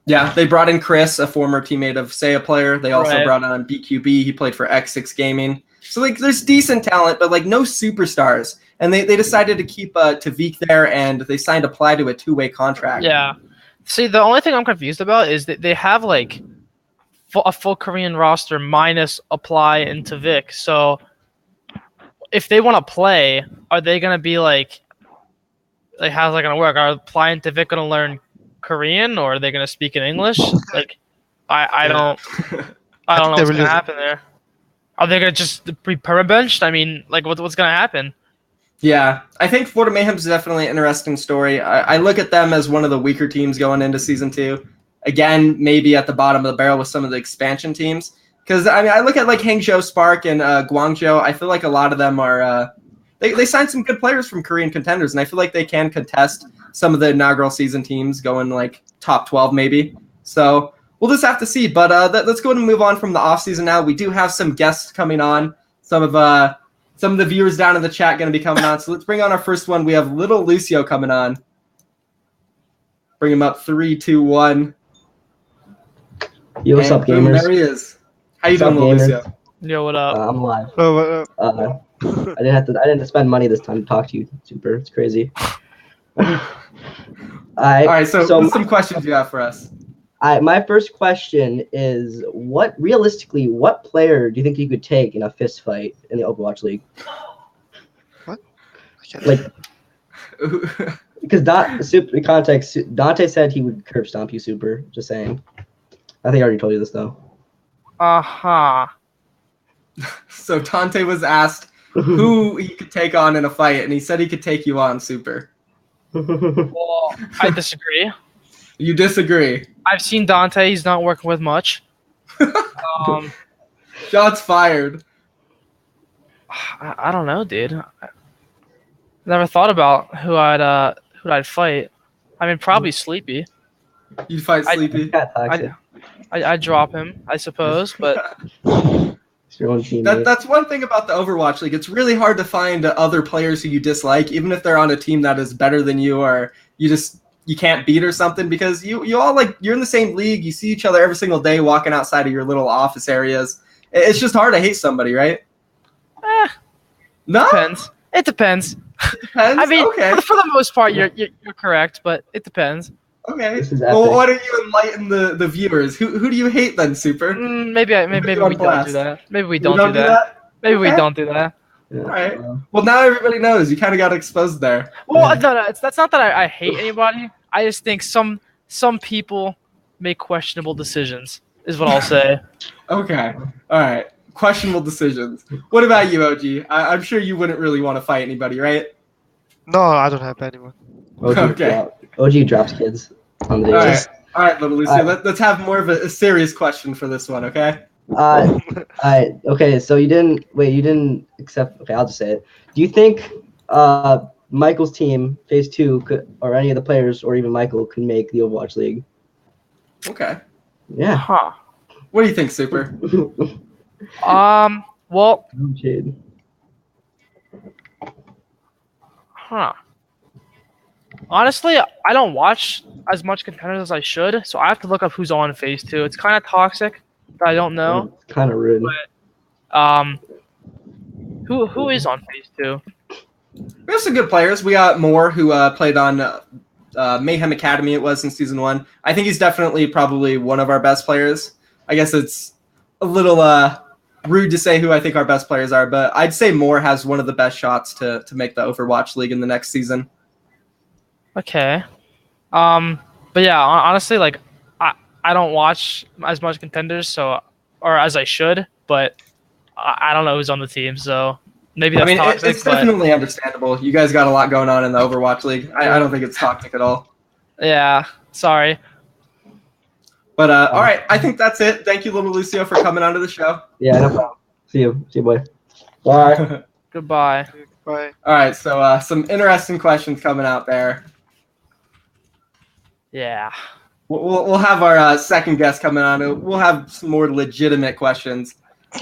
Yeah, they brought in Chris, a former teammate of Seiya player. They also brought on BQB. He played for X6 Gaming. So like, there's decent talent, but like no superstars. And they decided to keep Tavik there, and they signed Apply to a 2-way contract. Yeah. See, the only thing I'm confused about is that they have like a full Korean roster minus Apply and Tavik. So if they want to play, are they gonna be like how's that gonna work? Are Apply and Tavik gonna learn Korean, or are they gonna speak in English? Like, I don't know what's gonna happen there. Are they gonna just be perma-benched? I mean, like, what's gonna happen? Yeah, I think Florida Mayhem's definitely an interesting story. I look at them as one of the weaker teams going into season 2. Again, maybe at the bottom of the barrel with some of the expansion teams. Because I mean, I look at like Hangzhou Spark and Guangzhou. I feel like a lot of them are they signed some good players from Korean contenders, and I feel like they can contest some of the inaugural season teams going like top 12 maybe. So we'll just have to see. But let's go ahead and move on from the off season now. We do have some guests coming on. Some of the viewers down in the chat going to be coming on. So let's bring on our first one. We have Little Lucio coming on. Bring him up. 3, 2, 1. Yo, what's up, gamers? There he is. How you doing, Little Lucio? Yo, what up? I'm live. Oh, what up? I didn't have to spend money this time to talk to you. Super, it's crazy. All right. So what's some questions you have for us? My first question is, what player do you think you could take in a fist fight in the Overwatch League? I can't. Like, because super context, Dante said he would curb stomp you, Super. Just saying. I think I already told you this though. Uh-huh. So Tante was asked who he could take on in a fight, and he said he could take you on, Super. Well, I disagree. You disagree. I've seen Dante. He's not working with much. Shots fired. I don't know, dude. I never thought about who I'd fight. I mean, probably Sleepy. You'd fight Sleepy. Cat toxic. I'd drop him, I suppose, but It's your own teammate. That's one thing about the Overwatch League. It's really hard to find other players who you dislike, even if they're on a team that is better than you, or you can't beat or something, because you all you're in the same league. You see each other every single day walking outside of your little office areas. It's just hard to hate somebody, right? No, depends. It depends. depends. I mean, okay. for the most part, you're correct, but it depends. Okay. This is Well, epic. why don't you enlighten the viewers? Who do you hate then, Super? Maybe we on don't blast. do that. Maybe we We don't do that. Maybe we Okay. don't do that. Yeah. All right. Well, now everybody knows. You kind of got exposed there. Well, no, that's not that I hate anybody. I just think some people make questionable decisions. Is what I'll say. Okay. All right. Questionable decisions. What about you, OG? I'm sure you wouldn't really want to fight anybody, right? No, I don't have anyone. Okay. OG drops kids on the All daily. right. All right, little Lucy. Let's have more of a serious question for this one, okay? Okay, so you didn't accept. Okay, I'll just say it. Do you think Michael's team, Phase 2, could, or any of the players, or even Michael, could make the Overwatch League? Okay. Yeah. Huh. What do you think, Super? Well, Shade. huh. Honestly, I don't watch as much contenders as I should, so I have to look up who's on Phase 2. It's kind of toxic that I don't know. It's kind of rude. Who is on Phase 2? We have some good players. We got Moore, who played on Mayhem Academy. It was in Season 1. I think he's definitely probably one of our best players. I guess it's a little rude to say who I think our best players are, but I'd say Moore has one of the best shots to make the Overwatch League in the next season. Okay. But yeah, honestly, like I don't watch as much contenders, or as I should, but I don't know who's on the team, so maybe that's toxic. It's definitely understandable. You guys got a lot going on in the Overwatch League. I don't think it's toxic at all. Yeah, sorry. But all right, I think that's it. Thank you, little Lucio, for coming onto the show. Yeah, no problem. See you, boy. Bye. Goodbye. Bye. All right, so some interesting questions coming out there. Yeah. We'll have our second guest coming on. We'll have some more legitimate questions.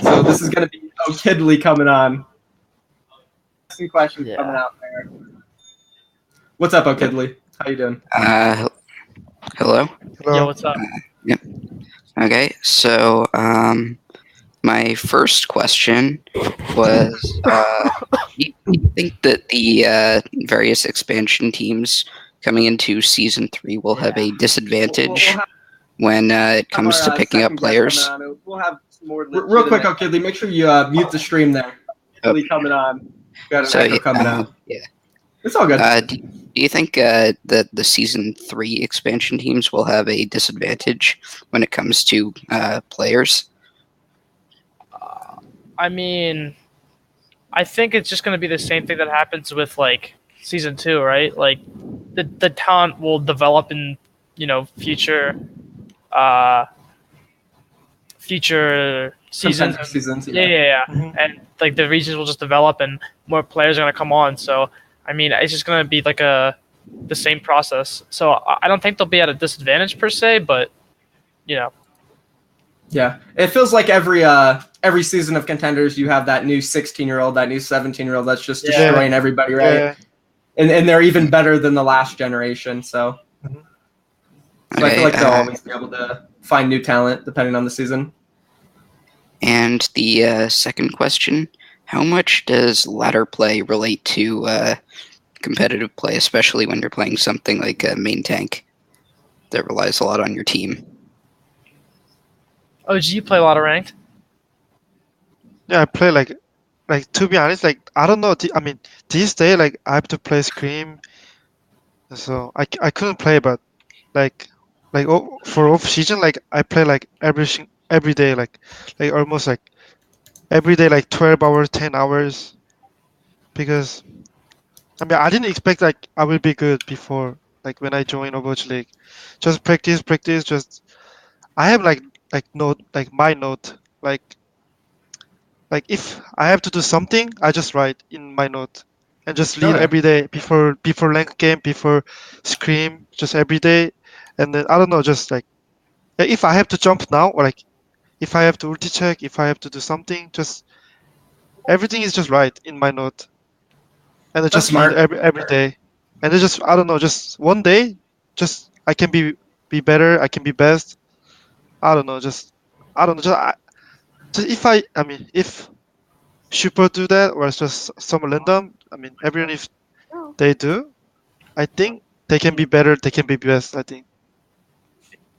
So this is going to be O'Kidley coming on. Some questions coming out there. What's up, O'Kidley? How you doing? Hello. Hello. Yo, what's up? Okay, so my first question was, do you think that the various expansion teams coming into Season 3 will have a disadvantage when it comes to picking up players? We'll have some more real quick, O'Kidley, make sure you mute the stream there. O'Kidley coming on. Got an echo coming out. Yeah. It's all good. Do you think that the Season 3 expansion teams will have a disadvantage when it comes to players? I mean, I think it's just going to be the same thing that happens with like Season 2, right? Like the talent will develop in future seasons. Yeah. Mhm. And like the regions will just develop and more players are going to come on. So I mean, it's just going to be like the same process. So I don't think they'll be at a disadvantage per se, but Yeah, it feels like every season of Contenders, you have that new 16-year-old, that new 17-year-old that's just destroying everybody, right? Yeah. And they're even better than the last generation. So, so I feel like they'll always be able to find new talent depending on the season. And the second question, how much does ladder play relate to competitive play, especially when you're playing something like a main tank that relies a lot on your team? OG, you play a lot of ranked? Yeah, I play like like to be honest, like I don't know. I mean, this day like I have to play Scream, so I couldn't play. But like for off season, like I play like every day, like almost like every day, like 12 hours, 10 hours. Because I mean, I didn't expect like I will be good before, like when I joined Overwatch League. Just practice, practice. Just I have like note, like my note, like if I have to do something, I just write in my note and just leave Okay. every day before rank game, before scream, just every day. And then I don't know, just like if I have to jump now, or like if I have to ulti check, if I have to do something, just everything is just right in my note, and I That's just leave smart. every day. And it's just I don't know, just one day, just I can be better, I can be best. I don't know, just I don't know, just if I mean if Super do that or it's just some random. I mean, everyone if they do, I think they can be better. They can be best. Okay.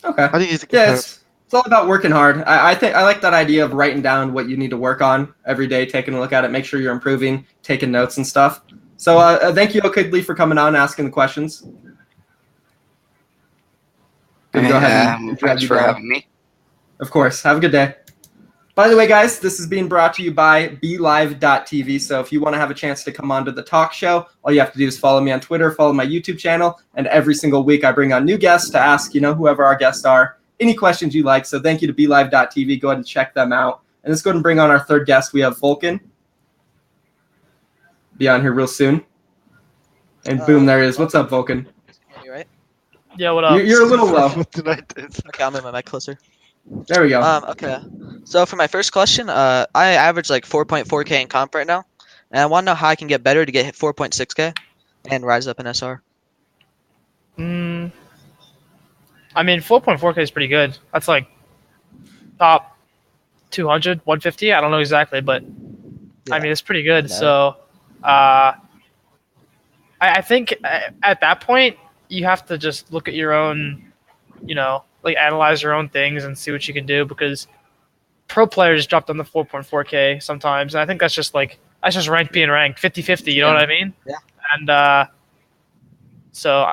I think it's a good Yeah, help. it's all about working hard. I think I like that idea of writing down what you need to work on every day, taking a look at it, make sure you're improving, taking notes and stuff. So thank you, Okidli, for coming on and asking the questions. Gonna go ahead and drag Thanks you for down. having me. Of course. Have a good day. By the way, guys, this is being brought to you by BeLive.tv. So if you want to have a chance to come onto the talk show, all you have to do is follow me on Twitter, follow my YouTube channel, and every single week I bring on new guests to ask, whoever our guests are, any questions you like. So thank you to BeLive.tv. Go ahead and check them out. And let's go ahead and bring on our third guest. We have Vulcan. Be on here real soon. And boom, there he is. What's up, Vulcan? Can you right? Yeah, what up? You're a little low. Tonight. Okay, I'll move my mic closer. There we go. Okay. So for my first question, I average like 4.4K in comp right now, and I want to know how I can get better to get 4.6K and rise up in SR. Mm, I mean, 4.4K is pretty good. That's like top 200, 150. I don't know exactly, but I mean, it's pretty good. know. So, I think at that point, you have to just look at your own, like analyze your own things and see what you can do because pro players drop down to 4.4K sometimes. And I think that's just ranked being ranked 50-50. You know Yeah. what I mean? Yeah. And so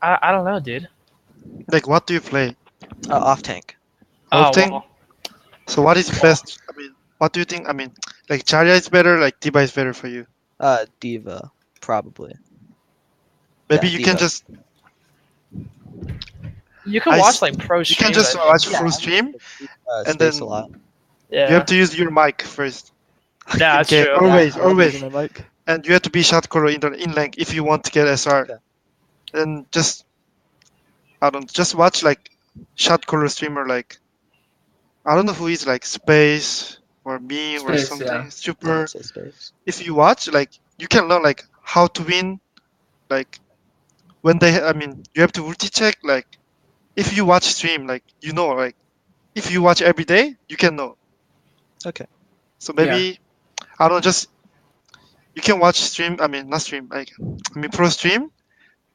I don't know, dude. Like, what do you play? Off tank. Off Oh, tank? well, So what is best? I mean, what do you think? I mean, like Zarya is better, like Diva is better for you. Diva, probably. Maybe Yeah, you can Diva. just you can I watch s- like pro you streams. can just I think. watch full stream, and Space then a lot. you Yeah, have to use your mic first. yeah, that's Okay, true. always, I love always, using my mic. and you have to be shot caller in lane if you want to get SR. Okay. Then just I don't just watch like shot caller streamer like I don't know who is like Space or me or Space, something yeah. Super. Say space. If you watch, like you can learn like how to win. Like when they, I mean, you have to ulti check. Like if you watch stream, like like if you watch every day, you can know. Okay. So Yeah. maybe I don't know, just you can watch stream. I mean, not stream. Like I mean, pro stream,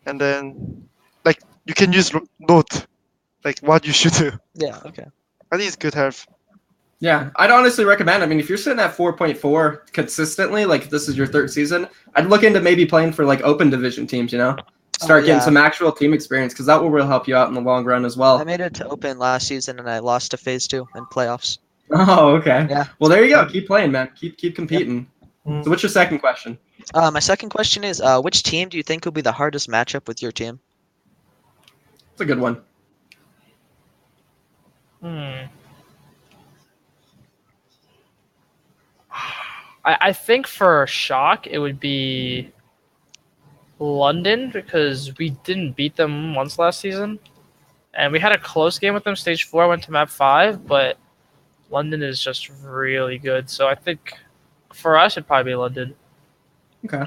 and then like you can use note like what you should do. Yeah. Okay. I think it's good help. Yeah, I'd honestly recommend. I mean, if you're sitting at 4.4 consistently, like if this is your third season, I'd look into maybe playing for like open division teams, Start getting yeah. some actual team experience because that will really help you out in the long run as I well. made it to open last season and I lost to phase 2 in playoffs. Oh, okay. Yeah. Well, there you go. Keep playing, man. Keep competing. Mm. So what's your second question? My second question is, which team do you think will be the hardest matchup with your team? It's a good one. I think for Shock it would be London because we didn't beat them once last season, and we had a close game with them. Stage 4 went to map 5, but London is just really good. So I think for us it'd probably be London. Okay.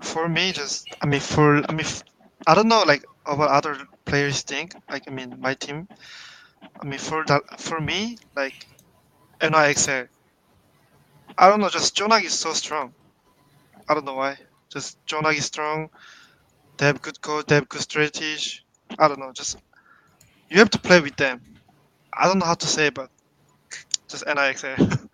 For me, just I don't know like what other players think. Like I mean, my team. I mean, for me, like NYXL. I don't know. Just Jonak is so strong. I don't know why. Just Jonak is strong. They have good coach. They have good strategy. I don't know. Just you have to play with them. I don't know how to say, but just NIXL.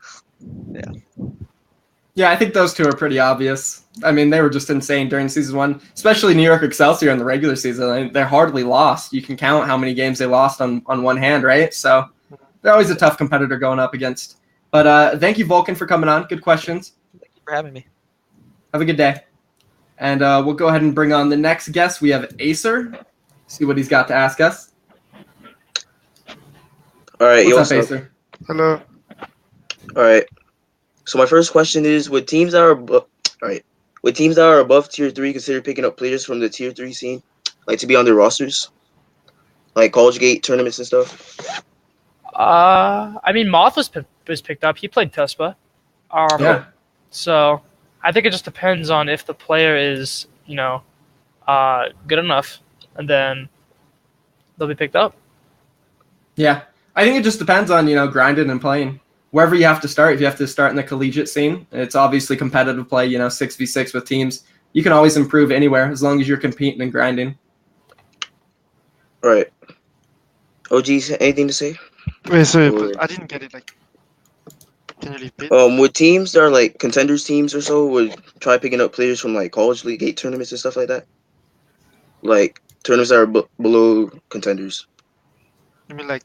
Yeah, I think those two are pretty obvious. I mean, they were just insane during season 1, especially New York Excelsior in the regular season. I mean, they're hardly lost. You can count how many games they lost on one hand, right? So they're always a tough competitor going up against. But thank you, Vulcan, for coming on. Good questions. Thank you for having me. Have a good day. And we'll go ahead and bring on the next guest. We have Acer. See what he's got to ask us. All right, What's yo, up, Acer? Hello. All right. So my first question is: would teams that are above tier 3 consider picking up players from the tier 3 scene, like to be on their rosters, like College Gate tournaments and stuff? I mean, Moth was picked up. He played Tespa. Yeah. So I think it just depends on if the player is, good enough, and then they'll be picked up. Yeah. I think it just depends on, grinding and playing. Wherever you have to start, if you have to start in the collegiate scene, it's obviously competitive play, 6v6 with teams. You can always improve anywhere as long as you're competing and grinding. All right. OGs, anything to say? Wait, sorry, Or- but I didn't get it. Like, can you repeat? Would teams that are like contenders teams or so would try picking up players from like College League Gate tournaments and stuff like that? Like tournaments that are below contenders, You mean like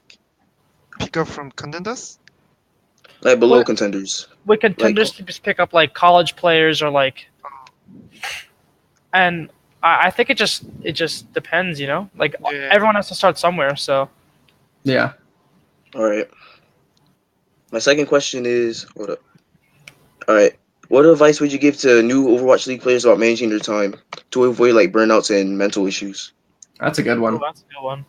pick up from contenders? like below What? contenders. Would contenders to just pick up like college players or like, and I think it just depends, Like Yeah. everyone has to start somewhere, so. Yeah. All right. My second question is, hold up. All right. What advice would you give to new Overwatch League players about managing their time to avoid like burnouts and mental issues? That's a good one. Oh, that's a good one.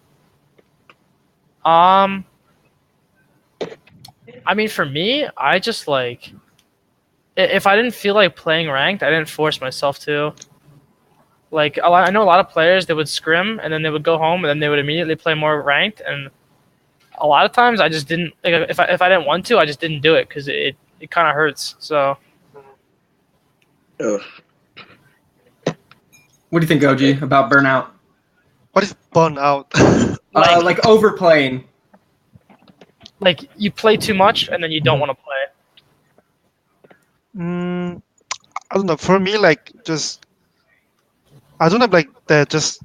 I mean, for me, I just like if I didn't feel like playing ranked, I didn't force myself to. Like I know a lot of players, they would scrim and then they would go home and then they would immediately play more ranked. And a lot of times, I just didn't. Like, if I didn't want to, I just didn't do it because it kind of hurts. So. Oh, What do you think, OG, about burnout? What is burnout? Like overplaying. Like you play too much and then you don't want to play. I don't know. For me, like just I don't have like that. Just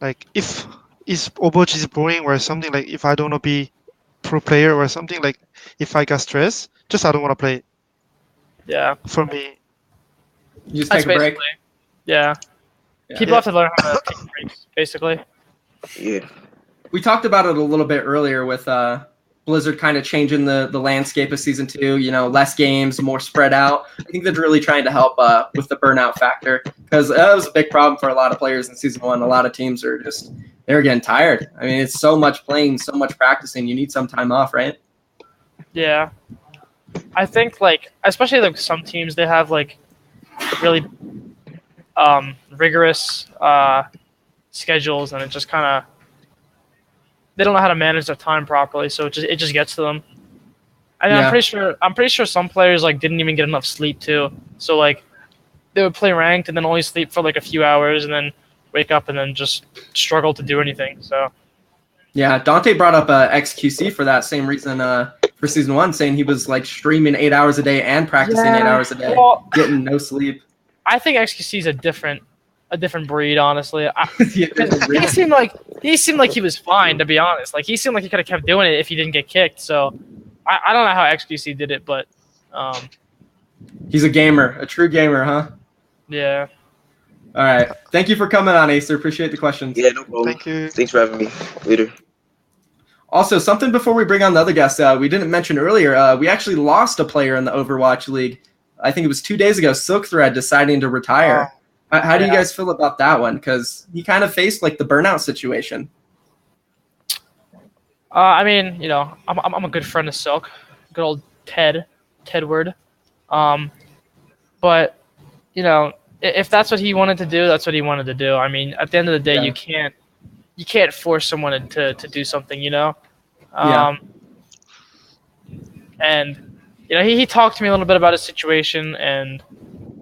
like if Overwatch is boring or something, like if I don't want to be pro player or something, like if I got stressed, just I don't want to play. Yeah. For me, You just That's take a break. basically. Yeah. Yeah. People have to learn how to take breaks, basically. yeah. We talked about it a little bit earlier with Blizzard kind of changing the landscape of season 2, less games, more spread out. I think they're really trying to help with the burnout factor because that was a big problem for a lot of players in season 1. A lot of teams they're getting tired. I mean, it's so much playing, so much practicing. You need some time off, right? Yeah. I think like especially like some teams they have like really rigorous schedules and it just kind of they don't know how to manage their time properly, so it just gets to them. And Yeah. I'm pretty sure some players like didn't even get enough sleep too. So like they would play ranked and then only sleep for like a few hours and then wake up and then just struggle to do anything. So Yeah, Dante brought up XQC for that same reason for season 1, saying he was like streaming 8 hours a day and practicing 8 hours a day, well, getting no sleep. I think XQC is a different breed, honestly. Yeah, He seemed like he was fine, to be honest. Like he seemed like he could have kept doing it if he didn't get kicked. So I don't know how XQC did it, but He's a gamer, a true gamer, huh? yeah. All right. Thank you for coming on, Acer. Appreciate the questions. Yeah, no problem. thank you. Thanks for having me. Later. Also, something before we bring on the other guests, we didn't mention earlier, we actually lost a player in the Overwatch League. I think it was 2 days ago, Silk Thread deciding to retire. How do you guys feel about that one? Because he kind of faced like the burnout situation. I mean, I'm a good friend of Silk, good old Tedward. But if that's what he wanted to do, that's what he wanted to do. I mean, at the end of the day, Yeah. you can't force someone to do something, Yeah. And he talked to me a little bit about his situation, and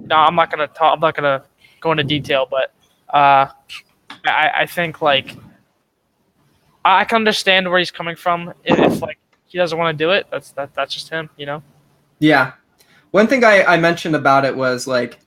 no, I'm not gonna go into detail, but I think like I can understand where he's coming from. If like he doesn't want to do it, that's just him, Yeah. One thing I mentioned about it was like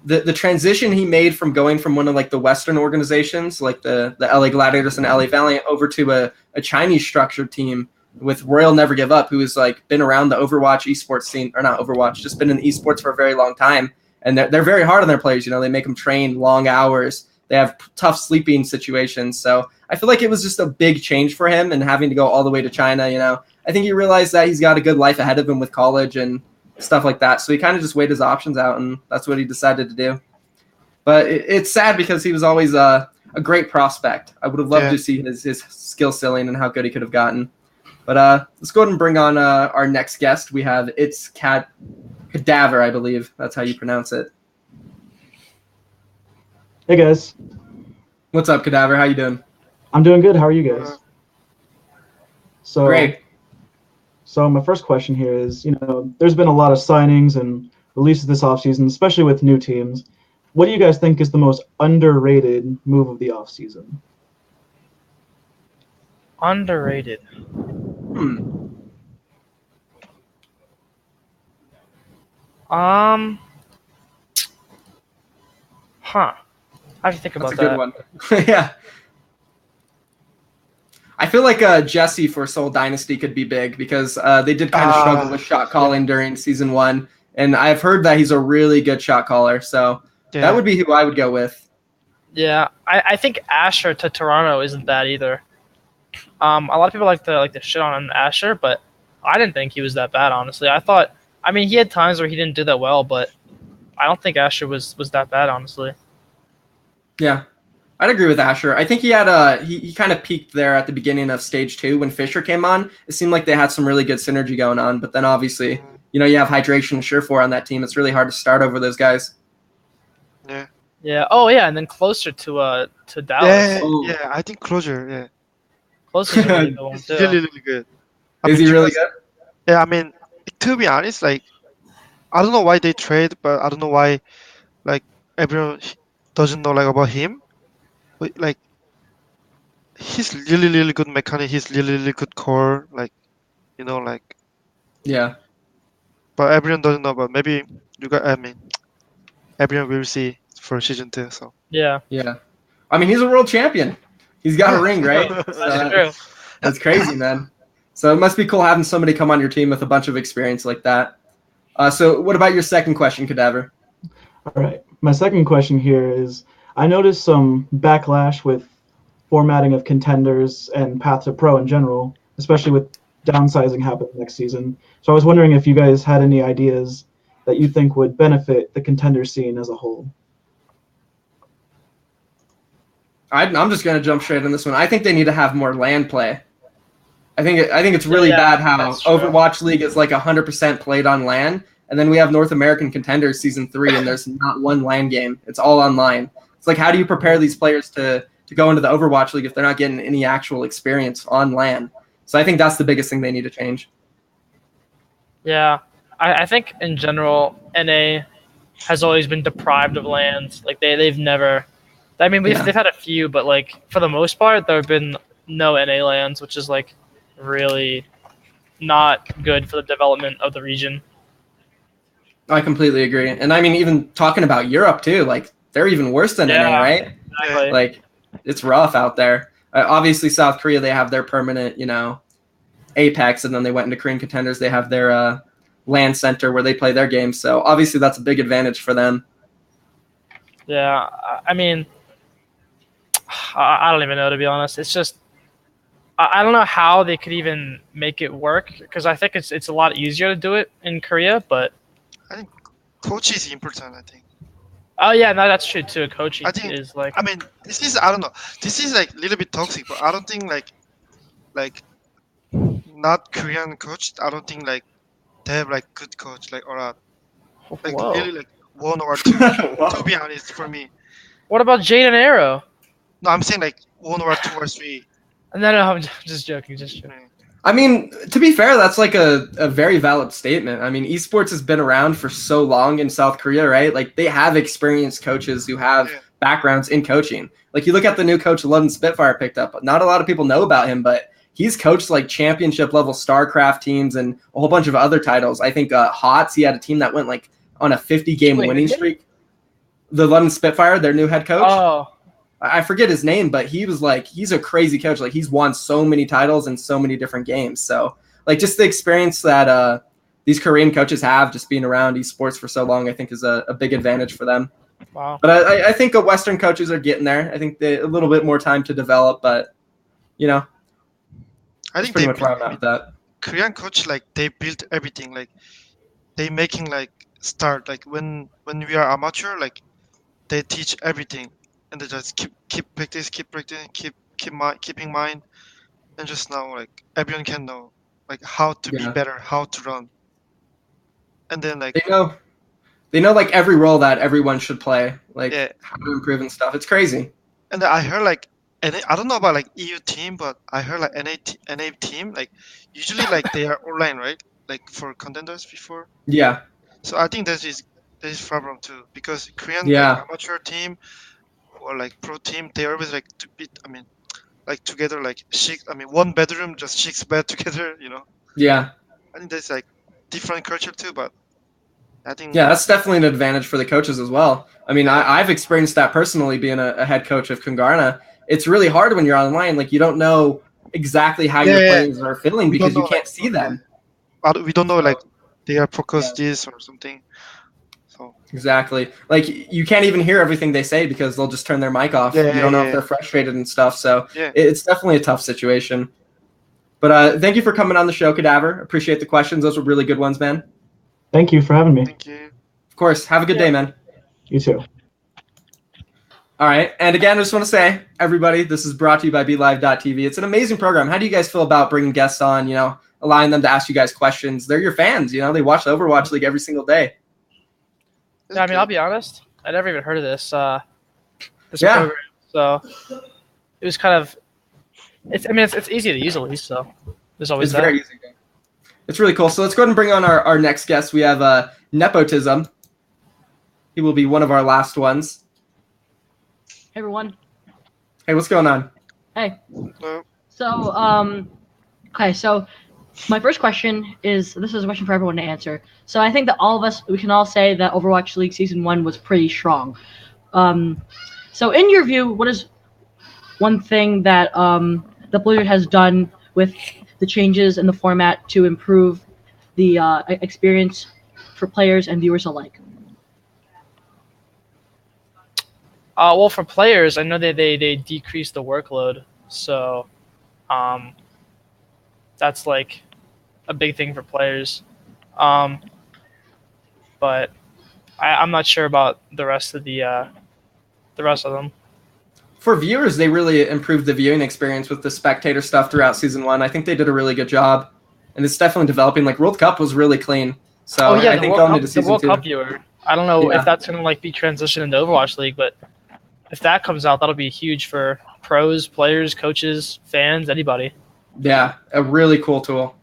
the transition he made from going from one of like the Western organizations, like the LA Gladiators and LA Valiant, over to a Chinese structured team with Royal Never Give Up, who has like been around the Overwatch esports scene, or not Overwatch, just been in esports for a very long time. And they're very hard on their players. You know, they make them train long hours. They have tough sleeping situations. So I feel like it was just a big change for him and having to go all the way to China. You know, I think he realized that he's got a good life ahead of him with college and stuff like that. So he kind of just weighed his options out, and that's what he decided to do. But it's sad because he was always a great prospect. I would have loved to see his skill ceiling and how good he could have gotten. But let's go ahead and bring on our next guest. We have Cadaver, I believe. That's how you pronounce it. Hey, guys. What's up, Cadaver? How you doing? I'm doing good. How are you guys? Great. So my first question here is, there's been a lot of signings and releases this offseason, especially with new teams. What do you guys think is the most underrated move of the offseason? Underrated. I have to think about that. That's a good one. Yeah. I feel like Jesse for Seoul Dynasty could be big because they did kind of struggle with shot calling during season 1. And I've heard that he's a really good shot caller. So that would be who I would go with. Yeah, I think Asher to Toronto isn't bad either. A lot of people like to shit on Asher, but I didn't think he was that bad, honestly. I mean, he had times where he didn't do that well, but I don't think Asher was that bad, honestly. Yeah, I'd agree with Asher. I think he had he kind of peaked there at the beginning of stage 2 when Fisher came on. It seemed like they had some really good synergy going on, but then obviously, you have Hydration and Surefour on that team. It's really hard to start over those guys. Yeah. Yeah. Oh, yeah, and then Closer to Dallas. Yeah, I think Closure, yeah. Closer's a really good one, too. Really, really good. Is he really good? Yeah, I mean, to be honest, like, I don't know why they trade, but I don't know why, like, everyone doesn't know, like, about him. But, like, he's really, really good mechanic. He's really, really good core. Like, like. Yeah. But everyone doesn't know. But maybe everyone will see for season 2. So. Yeah. Yeah. I mean, he's a world champion. He's got a ring, right? That's true. That's crazy, man. So it must be cool having somebody come on your team with a bunch of experience like that. So what about your second question, Cadaver? All right. My second question here is, I noticed some backlash with formatting of contenders and Path to Pro in general, especially with downsizing happening next season. So I was wondering if you guys had any ideas that you think would benefit the contender scene as a whole. I'm just going to jump straight on this one. I think they need to have more land play. I think it's really bad how Overwatch League is like 100% played on LAN, and then we have North American Contenders Season 3, and there's not one LAN game. It's all online. It's like, how do you prepare these players to go into the Overwatch League if they're not getting any actual experience on LAN? So I think that's the biggest thing they need to change. Yeah, I think in general, NA has always been deprived of LANs. Like they've never. I mean, they've had a few, but like for the most part, there have been no NA LANs, which is like really not good for the development of the region. I completely agree. And I mean, even talking about Europe too, like they're even worse than NA, right? Exactly. Like it's rough out there. Obviously, South Korea, they have their permanent, Apex, and then they went into Korean Contenders. They have their LAN center where they play their games. So obviously, that's a big advantage for them. Yeah, I mean, I don't even know, to be honest. It's just I don't know how they could even make it work, because I think it's a lot easier to do it in Korea, but I think coach is important. I think. Oh yeah, no, that's true too. Coaching is like. I mean, this is I don't know. This is like a little bit toxic, but I don't think like not Korean coach. I don't think like they have like good coach like or not. Like really like 1 or 2. To be honest, for me. What about Jade and Arrow? No, I'm saying like 1 or 2 or 3. No, I'm just joking. I mean, to be fair, that's like a very valid statement. I mean, esports has been around for so long in South Korea, right? Like, they have experienced coaches who have backgrounds in coaching. Like, you look at the new coach London Spitfire picked up. Not a lot of people know about him, but he's coached like championship level StarCraft teams and a whole bunch of other titles. I think HOTS, he had a team that went like on a 50-game Wait, winning who did? streak. The London Spitfire, their new head coach. Oh, I forget his name, but he was like, he's a crazy coach. Like he's won so many titles in so many different games. So like just the experience that these Korean coaches have just being around esports for so long, I think is a big advantage for them. wow. But I think the Western coaches are getting there. I think they a little bit more time to develop, but you know, I that's think pretty they much where I'm at with that. Korean coach like they built everything like they making like start like when we are amateur like they teach everything and they just keep practice keep practicing keep in mind and just now like everyone can know like how to be Yeah. better how to run and then like They know like every role that everyone should play, like yeah how to improve and stuff. It's crazy. and I heard like I don't know about like EU team but I heard like NA team like usually like they are online right like for contenders before Yeah. so I think that is problem too because Korean like Yeah. amateur team or like pro team they always like to beat I mean like together like one bedroom just 6 bed together you know Yeah. I think that's like different culture too but I think Yeah, that's definitely an advantage for the coaches as well. I mean, I've experienced that personally being a head coach of Kungarna. It's really hard when you're online. Like, you don't know exactly how your Yeah. players are feeling We don't because you know, can't like, see them. we don't know So- like they are focused this or something so Exactly. Like, you can't even hear everything they say because they'll just turn their mic off. Yeah, You don't know yeah. if they're frustrated and stuff. So yeah it's definitely a tough situation. But thank you for coming on the show, Cadaver. Appreciate the questions. Those were really good ones, man. Thank you for having me. thank you Of course. Have a good day, man. You too. All right. And again, I just want to say, everybody, this is brought to you by BeLive.tv. It's an amazing program. How do you guys feel about bringing guests on, allowing them to ask you guys questions? They're your fans, they watch the Overwatch League every single day. Yeah, I mean, I'll be honest. I never even heard of this Yeah. program, so it was kind of. It's easy to use at least. So there's always It's that. very easy. It's really cool. So let's go ahead and bring on our next guest. We have Nepotism. He will be one of our last ones. Hey everyone. Hey, what's going on? Hey. Hello. So, okay, so my first question is, this is a question for everyone to answer. So I think that all of us, we can all say that Overwatch League Season 1 was pretty strong. So in your view, what is one thing that the Blizzard has done with the changes in the format to improve the experience for players and viewers alike? Well, for players, I know that they decreased the workload, so that's like a big thing for players. But I'm not sure about the rest of them. For viewers, they really improved the viewing experience with the spectator stuff throughout Season 1. I think they did a really good job. And it's definitely developing. Like, World Cup was really clean. So I think going into the Season World 2. Cup viewer. I don't know Yeah. if that's gonna like be transitioned into Overwatch League, but if that comes out, that'll be huge for pros, players, coaches, fans, anybody. Yeah, a really cool tool.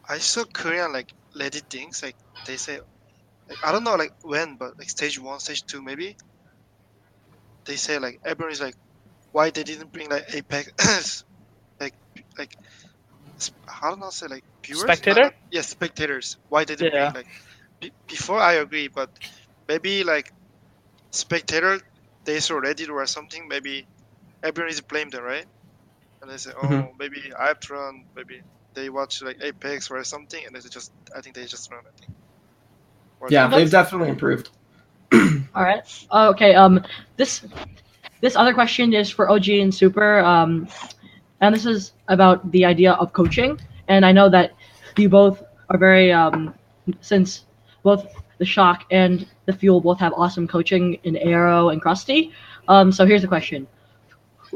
I saw Korean like Reddit things like they say like, I don't know like when but like stage 1 stage 2 maybe they say like everyone is like why they didn't bring like Apex like I don't know say like viewers Spectator? yes spectators why they didn't Yeah. bring like before I agree but maybe like spectator they saw Reddit or something maybe everyone is blamed them right and they say oh Mhm. maybe I have to run maybe they watch like Apex or something and I think they just run I think or Yeah, they- they've definitely improved. All right. Okay. This other question is for OG and Super. And this is about the idea of coaching. And I know that you both are very since both the Shock and the Fuel both have awesome coaching in Arrow and Krusty. So here's the question.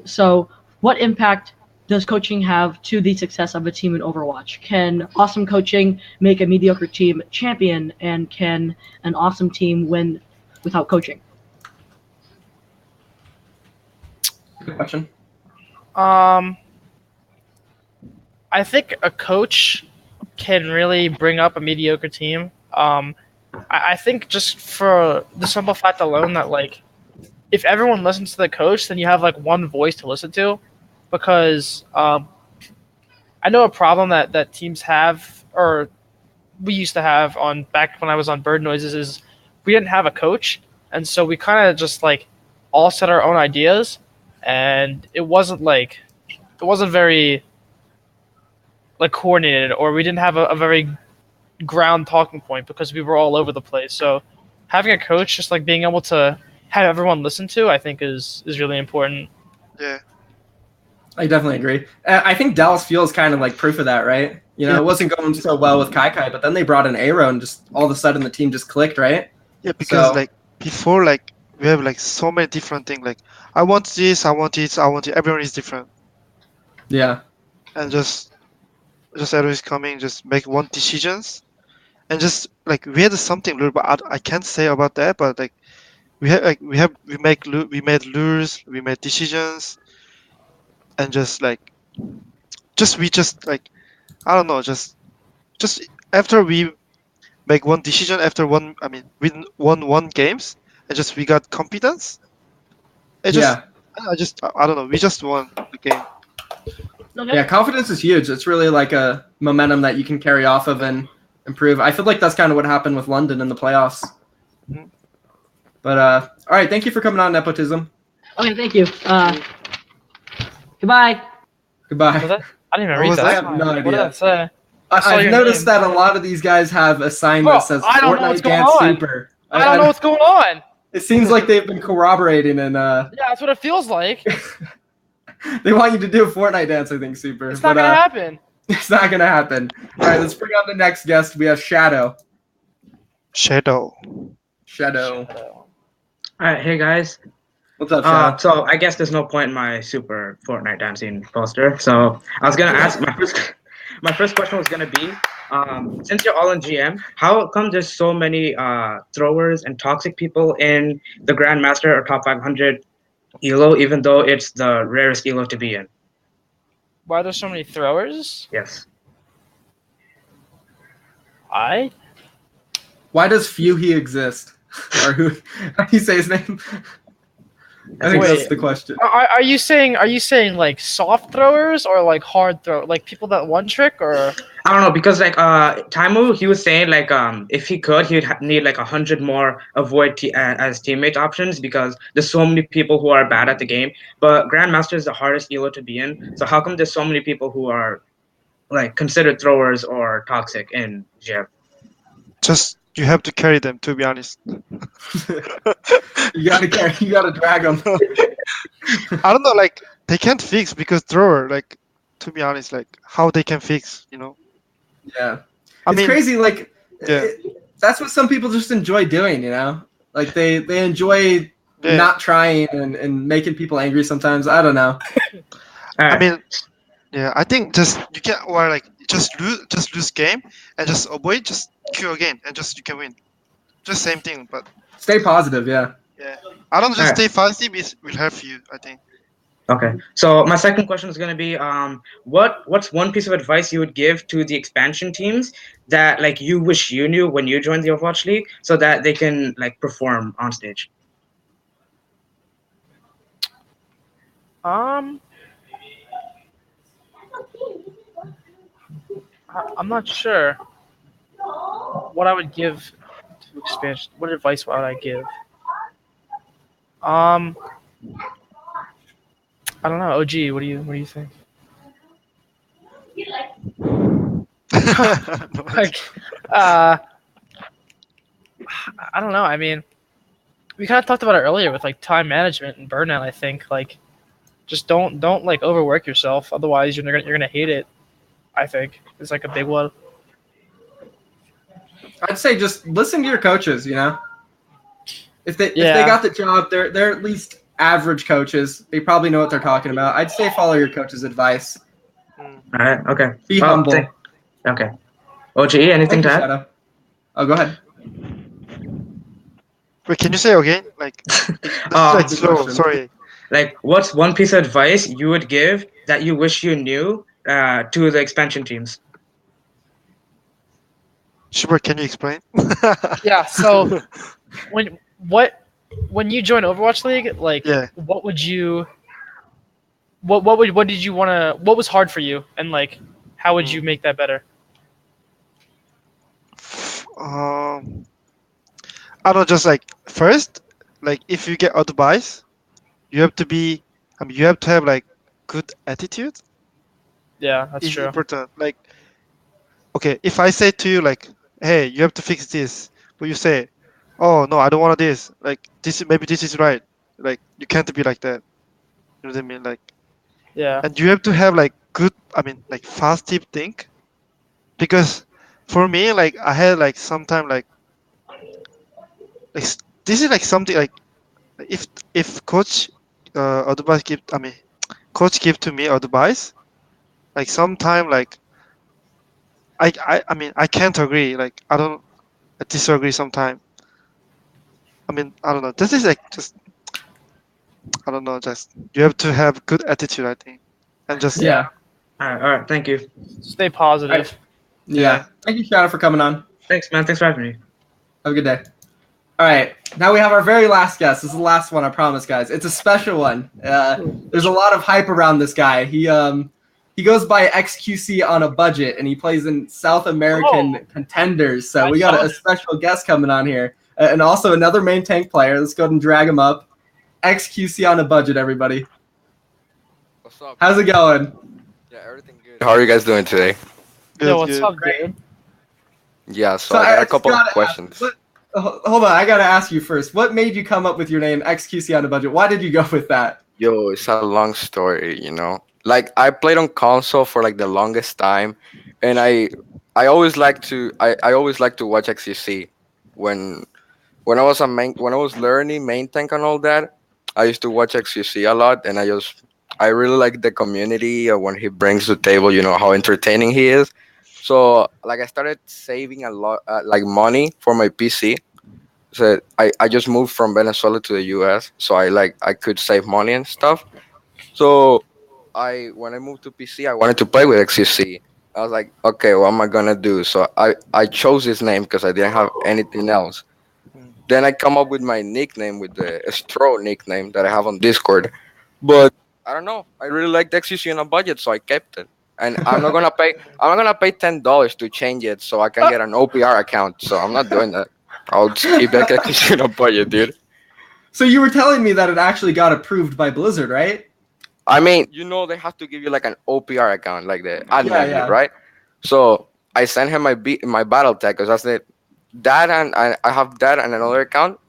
So what impact does coaching have to the success of a team in Overwatch? Can awesome coaching make a mediocre team champion, and can an awesome team win without coaching? Good question. I think a coach can really bring up a mediocre team. I think just for the simple fact alone that like if everyone listens to the coach, then you have like one voice to listen to, because I know a problem that teams have, or we used to have on back when I was on Bird Noises, is we didn't have a coach, and so we kind of just like all set our own ideas, and it wasn't very like coordinated, or we didn't have a very ground talking point because we were all over the place. So having a coach, just like being able to have everyone listen to, I think is really important. Yeah. I definitely agree. I think Dallas Fuel is kind of like proof of that, right? You know, Yeah. it wasn't going so well with Kai, but then they brought in Aero, and just all of a sudden the team just clicked, right? Yeah, because So- like before, like we have like so many different things. Like I want this, I want it, I want it. Everyone is different, Yeah. and just everyone is coming, just make one decisions, and just like we had something little, but I can't say about that. But like we made lures, we made decisions, and just like we just like I don't know, just after we make one decision after one, I mean, won one games, and just we got confidence. It just, Yeah. I don't know. We just won the game. Okay. Yeah, confidence is huge. It's really like a momentum that you can carry off of and improve. I feel like that's kind of what happened with London in the playoffs. Mhm. But all right, thank you for coming on, Nepotism. Okay, thank you. Goodbye. Goodbye. Was that? I didn't even What read was that. that? I have no What did idea. that say? I saw I've your noticed name. that a lot of these guys have a sign Bro, that says I don't know what's Fortnite going Dance on. Super. I don't know what's going on. It seems like they've been corroborating and Yeah, that's what it feels like. they want you to do a Fortnite dance, I think, Super. It's not but gonna happen. it's not gonna happen. All right, let's bring on the next guest. We have Shadow. Shadow. Shadow. Alright, hey guys. What's up, Shadow? So I guess there's no point in my super Fortnite dancing poster. So I was gonna ask my first question was gonna be, since you're all in GM, how come there's so many throwers and toxic people in the Grandmaster or top 500 elo, even though it's the rarest elo to be in? Why are there so many throwers? Yes. Why does Fuhi exist? Or who? How do you say his name? I think Wait. that's the question. Are you saying like soft throwers or like hard throw, like people that one trick, or? I don't know, because like Taimu, he was saying like if he could, he'd need like 100 more avoid as teammate options, because there's so many people who are bad at the game. But Grandmaster is the hardest elo to be in. So how come there's so many people who are like considered throwers or toxic in GF? Just you have to carry them. To be honest, You gotta drag them. I don't know. Like they can't fix because thrower. Like to be honest, like how they can fix. You know. Yeah. I It's mean, crazy. Like, yeah. that's what some people just enjoy doing, you know? Like, they enjoy Yeah. not trying and making people angry sometimes. I don't know. I mean, yeah. I think just you can or like just lose game and just avoid just queue again and just you can win. Just same thing, but Stay positive, yeah. yeah. I don't just Alright. stay positive. It will help you. I think. Okay, so my second question is going to be, what's one piece of advice you would give to the expansion teams that like you wish you knew when you joined the Overwatch League, so that they can like perform on stage? I'm not sure what I would give to expansion. What advice would I give? I don't know. OG, what do you think? Like, I don't know. I mean, we kind of talked about it earlier with like time management and burnout. I think like just don't like overwork yourself. Otherwise, you're gonna hate it. I think it's like a big one. I'd say just listen to your coaches, you know? If they Yeah. got the job, they're at least average coaches. They probably know what they're talking about. I'd say follow your coach's advice. All right. Okay. Be Well, humble. Okay. OGE, anything Thank you, to add? Shadow. Oh, go ahead. Wait, can you say again? Like, like good slow. question. Sorry. Like, what's one piece of advice you would give that you wish you knew to the expansion teams? Super, can you explain? Yeah. So when you join Overwatch League, like, Yeah. what would you? What did you want to? What was hard for you, and like, How would you make that better? I don't know, just like first, like if you get advice, you have to be, you have to have like good attitude. Yeah, that's Is true. important. Like, okay, if I say to you like, hey, you have to fix this, but you say, oh no, I don't want this. Like maybe this is right. Like you can't be like that. You know what I mean? Like, Yeah. and you have to have like good, like fast deep think, because for me, like I had like sometime this is like something like if coach advice give coach give to me advice, like sometime like I can't agree, like I disagree sometime. I don't know, this is like just I don't know, just you have to have good attitude, I think, and just Yeah. All right. Thank you. Stay All positive. right. Yeah. Thank you, Shadow, for coming on. Thanks, man. Thanks for having me. Have a good day. All right. Now we have our very last guest. This is the last one, I promise, guys. It's a special one. There's a lot of hype around this guy. He goes by XQC on a budget, and he plays in South American contenders. So we got a special guest coming on here, and also another main tank player. Let's go ahead and drag him up. XQC on a budget, everybody. What's up? How's it going? Yeah, everything good. How are you guys doing today? Yo, what's up, dude? Yeah, so I got a couple of questions. Hold on, I gotta ask you first. What made you come up with your name XQC on a budget? Why did you go with that? Yo, it's a long story, you know. Like I played on console for like the longest time, and I always like to I always like to watch XCC when when I was learning main tank and all that. I used to watch XCC a lot, and I really like the community when he brings to the table. You know how entertaining he is. So like I started saving a lot like money for my PC. So I just moved from Venezuela to the US, so I could save money and stuff. So I when I moved to PC, I wanted to play with XCC. I was like, okay, what am I gonna do? So I chose this name because I didn't have anything else. Then I come up with my nickname with the Stro nickname that I have on Discord. But I don't know. I really like the XCC on a budget, so I kept it. And I'm not gonna pay $10 to change it so I can get an OPR account. So I'm not doing that. I'll just keep that XCC on a budget, dude. So you were telling me that it actually got approved by Blizzard, right? I mean, you know, they have to give you like an OPR account, like the admin, Yeah. right? So I sent him my battle tag because that's it. That and I have that and another account,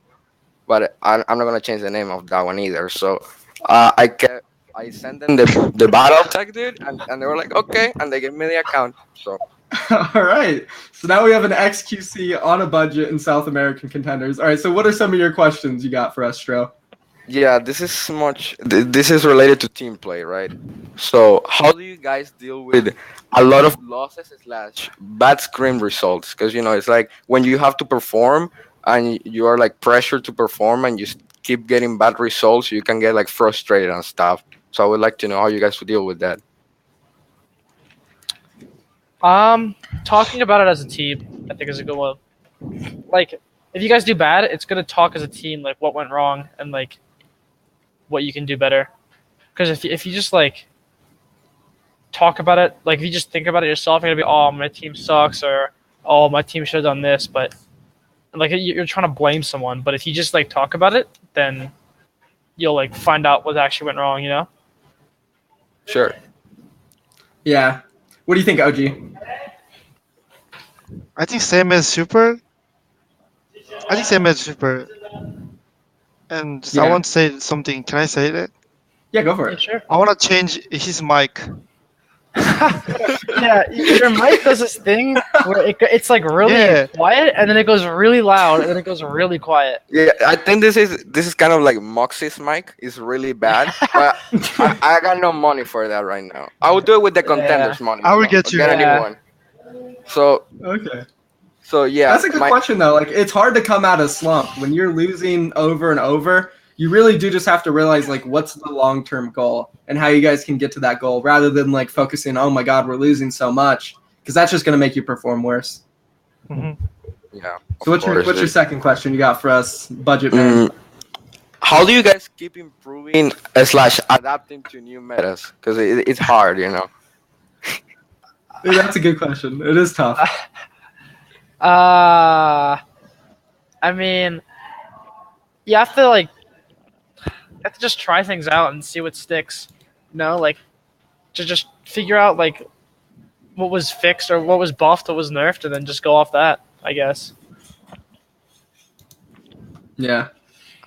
but I'm not gonna change the name of that one either. So I sent them the battle tag, dude, and they were like, okay, and they gave me the account. So All right. So now we have an XQC on a budget in South American contenders. All right. So what are some of your questions you got for us, Stro? yeah, this is related to team play, right? So how do you guys deal with a lot of losses slash bad scrim results? Because you know it's like when you have to perform and you are like pressured to perform and you keep getting bad results, you can get like frustrated and stuff. So I would like to know how you guys would deal with that. Talking about it as a team, I think is a good one. Like, if you guys do bad, it's gonna talk as a team, like what went wrong and like what you can do better. Because if you just like talk about it, like if you just think about it yourself, you're gonna be, oh, my team sucks, or oh, my team should have done this. But like you're trying to blame someone. But if you just like talk about it, then you'll like find out what actually went wrong. You know? Sure. Yeah. What do you think, OG? I think same as Super. I think same as Super. And Yeah. I want to say something. Can I say that? Yeah, go for Yeah, it. sure. I want to change his mic. Yeah, your mic does this thing where it's like really quiet, and then it goes really loud, and then it goes really quiet. Yeah, I think this is kind of like Moxie's mic. It's really bad, but I got no money for that right now. I will do it with the contenders money. I will know, get you. Get a new one. So Okay. So yeah, That's a good question though. Like it's hard to come out of slump when you're losing over and over. You really do just have to realize like what's the long-term goal and how you guys can get to that goal rather than like focusing, oh my God, we're losing so much, because that's just going to make you perform worse. Mm-hmm. Yeah. So what's your second question you got for us, budget man? How do you guys keep improving slash adapting to new metas? Because it's hard, you know. That's a good question. It is tough. I mean, you have to just try things out and see what sticks. Like to just figure out like what was fixed or what was buffed, what was nerfed, and then just go off that, I guess. Yeah.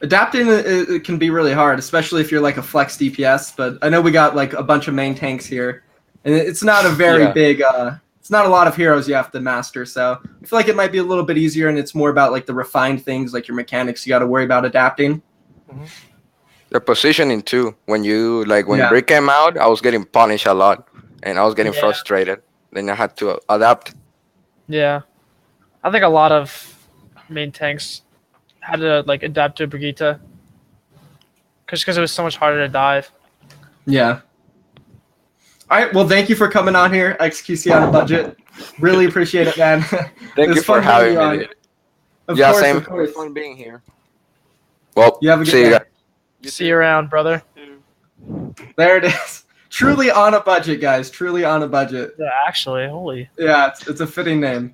Adapting it can be really hard, especially if you're like a flex DPS. But I know we got like a bunch of main tanks here, and it's not a very Yeah. big. It's not a lot of heroes you have to master. So I feel like it might be a little bit easier, and it's more about like the refined things, like your mechanics. You got to worry about adapting. The positioning too. When Yeah. Brick came out, I was getting punished a lot, and I was getting Yeah. frustrated. Then I had to adapt. Yeah, I think a lot of main tanks had to like adapt to Brigitte because it was so much harder to dive. Yeah. All right. Well, thank you for coming on here, XQC on a budget. Really appreciate it, man. Thank you for having me. Dude. Of Yeah, course, same. of course. Fun being here. Well, You have a good see you day. guys. See you around, brother. There it is. Truly on a budget, guys. Truly on a budget. Yeah, actually, holy. Yeah, it's a fitting name.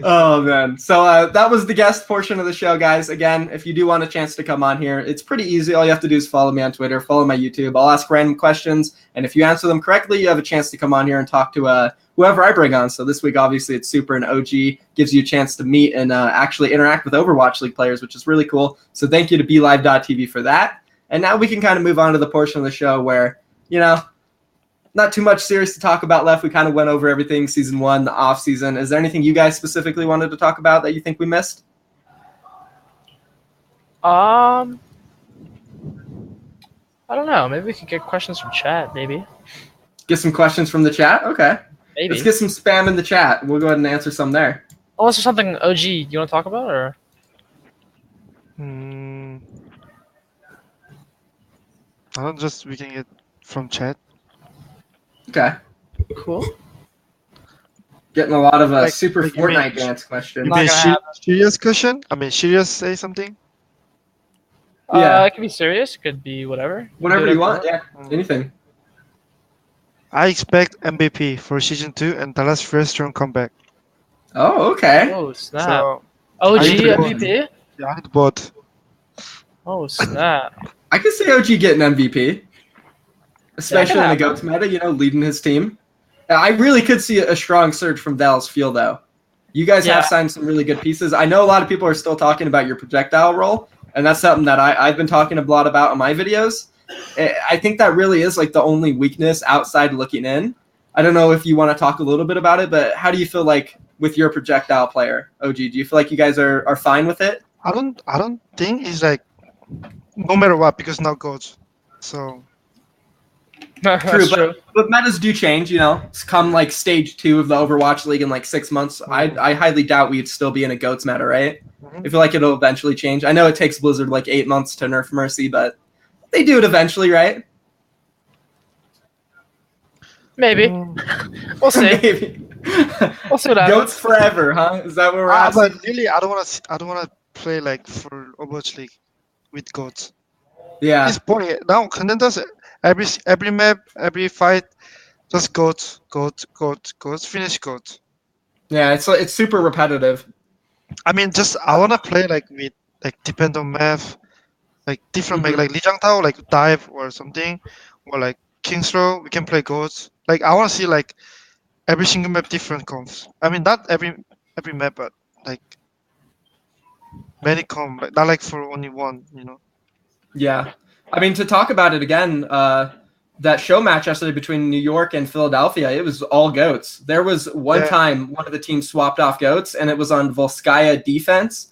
Oh man. So that was the guest portion of the show, guys. Again, if you do want a chance to come on here, it's pretty easy. All you have to do is follow me on Twitter, follow my YouTube. I'll ask random questions, and if you answer them correctly, you have a chance to come on here and talk to whoever I bring on. So this week, obviously, it's Super and OG. Gives you a chance to meet and actually interact with Overwatch League players, which is really cool. So thank you to BeLive.tv for that. And now we can kind of move on to the portion of the show where, not too much serious to talk about left. We kind of went over everything, season 1, the off season. Is there anything you guys specifically wanted to talk about that you think we missed? I don't know. Maybe we could get questions from chat. Maybe. Get some questions from the chat? Okay. Maybe. Let's get some spam in the chat. We'll go ahead and answer some there. Unless there's something OG you want to talk about, or I don't just we can get from chat. Okay. cool. Getting a lot of Super like you mean- Fortnite dance questions. You Not mean gonna happen. serious question? I mean, serious say something? Yeah. It could be serious. It could be whatever. Whatever Do you want. Yeah. Mm. Anything. I expect MVP for season 2 and Dallas' first strong comeback. Oh, okay. Oh snap! So OG I need to go. MVP. yeah, I need both. Oh snap! I could see OG getting MVP. Especially in the happen. GOATS meta, leading his team. I really could see a strong surge from Dallas Field, though. You guys have Yeah. signed some really good pieces. I know a lot of people are still talking about your projectile role, and that's something that I've been talking a lot about in my videos. I think that really is like the only weakness outside looking in. I don't know if you want to talk a little bit about it, but how do you feel like with your projectile player, OG? Do you feel like you guys are fine with it? I don't think it's like no matter what because now goes. So That's True, true. but metas do change, It's come like stage 2 of the Overwatch League in like 6 months. I highly doubt we'd still be in a GOATS meta, right? Mhm. I feel like it'll eventually change. I know it takes Blizzard like 8 months to nerf Mercy, but they do it eventually, right? Maybe. We'll see. Maybe. We'll see what happens. GOATS forever, huh? Is that what we're asking? but really, I don't want to play like for Overwatch League with goats. Yeah. It's boring. Now contenders every map, every fight, just goats, finish goats. Yeah, it's super repetitive. I mean, just I wanna play like with like depend on map, like different map, like Lijiang Tao, like dive or something, or like King's Row. We can play goats. Like I wanna see like every single map different comps. I mean, not every map, but like many comp. Like not like for only one. Yeah. I mean, to talk about it again, that show match yesterday between New York and Philadelphia, it was all goats. There was one time one of the teams swapped off goats, and it was on Volskaya defense.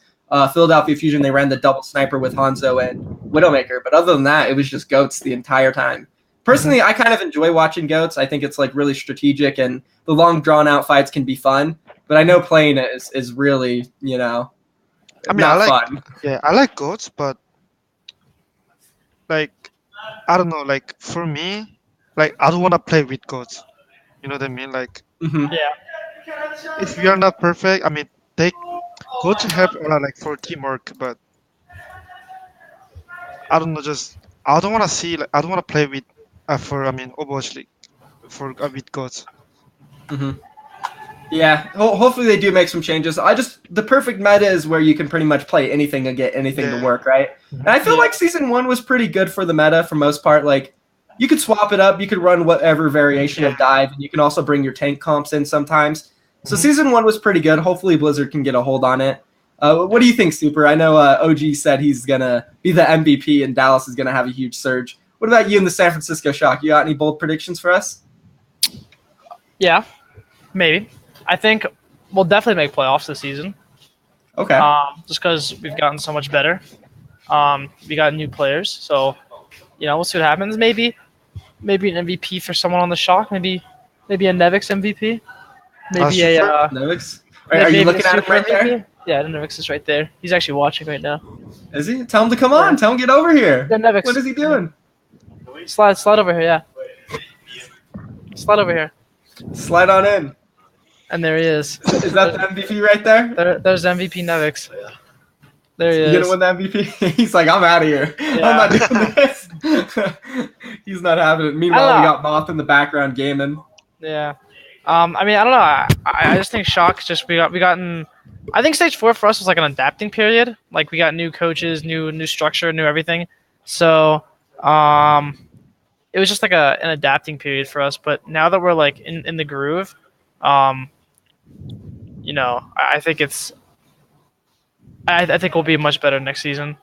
Philadelphia Fusion, they ran the double sniper with Hanzo and Widowmaker. But other than that, it was just goats the entire time. Personally, I kind of enjoy watching goats. I think it's like really strategic, and the long drawn out fights can be fun. But I know playing it is really, I mean, not I like fun. I like goats, but like I don't know, like for me, like I don't want to play with goats. You know what I mean? Like Mhm. Yeah. if we are not perfect, I mean they goats help a lot like for teamwork, but I don't know. Just I don't want to see like I don't want to play with for Overwatch League. for a bit gods. Yeah, hopefully they do make some changes. The perfect meta is where you can pretty much play anything and get anything to work, right? And I feel like season 1 was pretty good for the meta for most part. Like, you could swap it up, you could run whatever variation of dive, and you can also bring your tank comps in sometimes. So season 1 was pretty good. Hopefully Blizzard can get a hold on it. What do you think, Super? I know OG said he's gonna be the MVP and Dallas is gonna have a huge surge. What about you in the San Francisco Shock? You got any bold predictions for us? Yeah, maybe. I think we'll definitely make playoffs this season. Okay. Just because we've gotten so much better. We got new players, so we'll see what happens. Maybe an MVP for someone on the Shock. Maybe a Nevix MVP. Maybe a Nevix. Are you looking at him right there? Yeah, Nevix is right there. He's actually watching right now. Is he? Tell him to come on. Tell him to get over here. Yeah, Nevix. What is he doing? Slide over here. Yeah. Slide over here. Slide on in. And there he is. Is that the MVP right there? There's MVP Nevix. There he is. You gonna win the MVP? He's like, I'm out of here. Yeah. I'm not doing this. He's not having it. Meanwhile, we got Moth in the background gaming. Yeah. I mean, I don't know. I just think Shock's just we gotten. I think stage 4 for us was like an adapting period. Like we got new coaches, new structure, new everything. So, it was just like an adapting period for us. But now that we're like in the groove, I think it's. I think we'll be much better next season.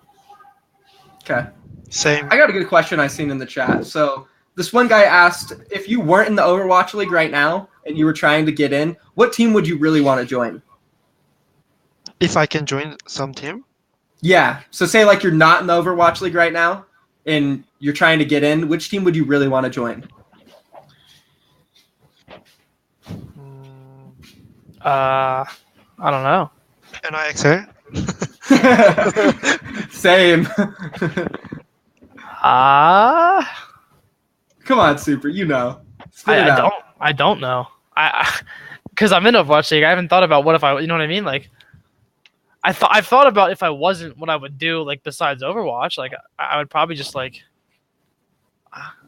Okay. Same. I got a good question I seen in the chat. So this one guy asked, if you weren't in the Overwatch League right now and you were trying to get in, what team would you really want to join? If I can join some team? Yeah. So say like you're not in the Overwatch League right now and you're trying to get in, which team would you really want to join? I don't know. KINGmykL? Same. Come on, Super. You know. I don't know. Because I'm in Overwatch League. I haven't thought about what if I. You know what I mean? Like, I've thought about if I wasn't, what I would do. Like besides Overwatch, like I would probably just like.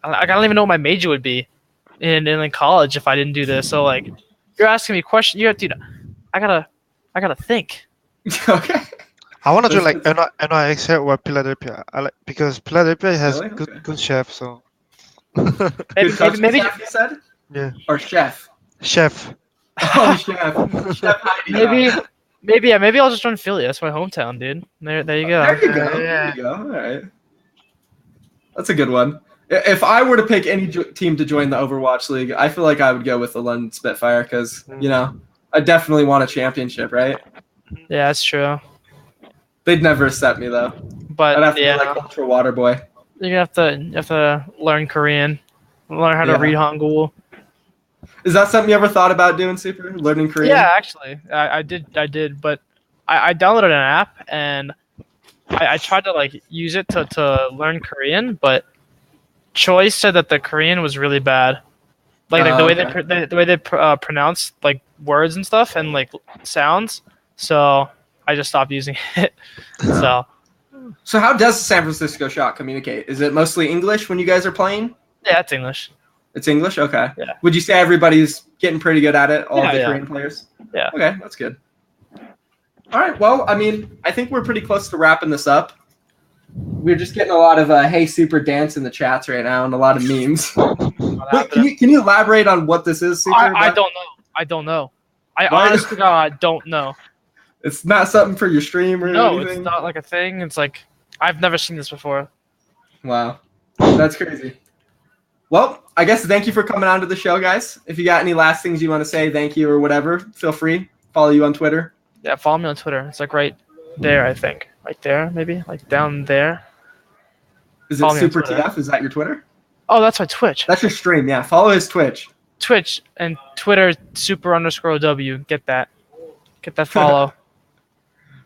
I don't even know what my major would be in college if I didn't do this. So like, you're asking me questions. Dude, I gotta think. Okay. I want to do like KINGmykL or Philadelphia. Because Philadelphia has Really? good chef. So Maybe chef, you said? yeah, Or chef? chef. Oh, chef. Chef Heidi. maybe I'll just join Philly. That's my hometown, dude. There you go. There you go. There you go. All right. That's a good one. If I were to pick any team to join the Overwatch League, I feel like I would go with the London Spitfire because, I definitely want a championship, right? Yeah, that's true. They'd never accept me, though. But I'd have to be like Ultra Water Boy. You have to learn Korean, learn how to read Hangul. Is that something you ever thought about doing, Super? Learning Korean? Yeah, actually, I did, but I downloaded an app and I tried to like use it to learn Korean, but Choi said that the Korean was really bad, like the way they pronounce like words and stuff and like sounds. So I just stopped using it. So how does the San Francisco Shock communicate? Is it mostly English when you guys are playing? Yeah, it's English. It's English? Okay. Yeah. Would you say everybody's getting pretty good at it, all the Korean players? Yeah. Okay, that's good. All right, well, I mean, I think we're pretty close to wrapping this up. We're just getting a lot of Hey Super dance in the chats right now and a lot of memes. Wait, can you elaborate on what this is, Super? I don't know. I honestly don't know. It's not something for your stream or anything? No, it's not like a thing. It's like, I've never seen this before. Wow. That's crazy. Well, I guess thank you for coming on to the show, guys. If you got any last things you want to say, thank you or whatever, feel free. Follow you on Twitter. Yeah, follow me on Twitter. It's like right there, I think. Right there, maybe? Like down there. Is it Super TF? Is that your Twitter? Oh, that's my Twitch. That's your stream, yeah. Follow his Twitch. Twitch and Twitter Super_W. Get that follow.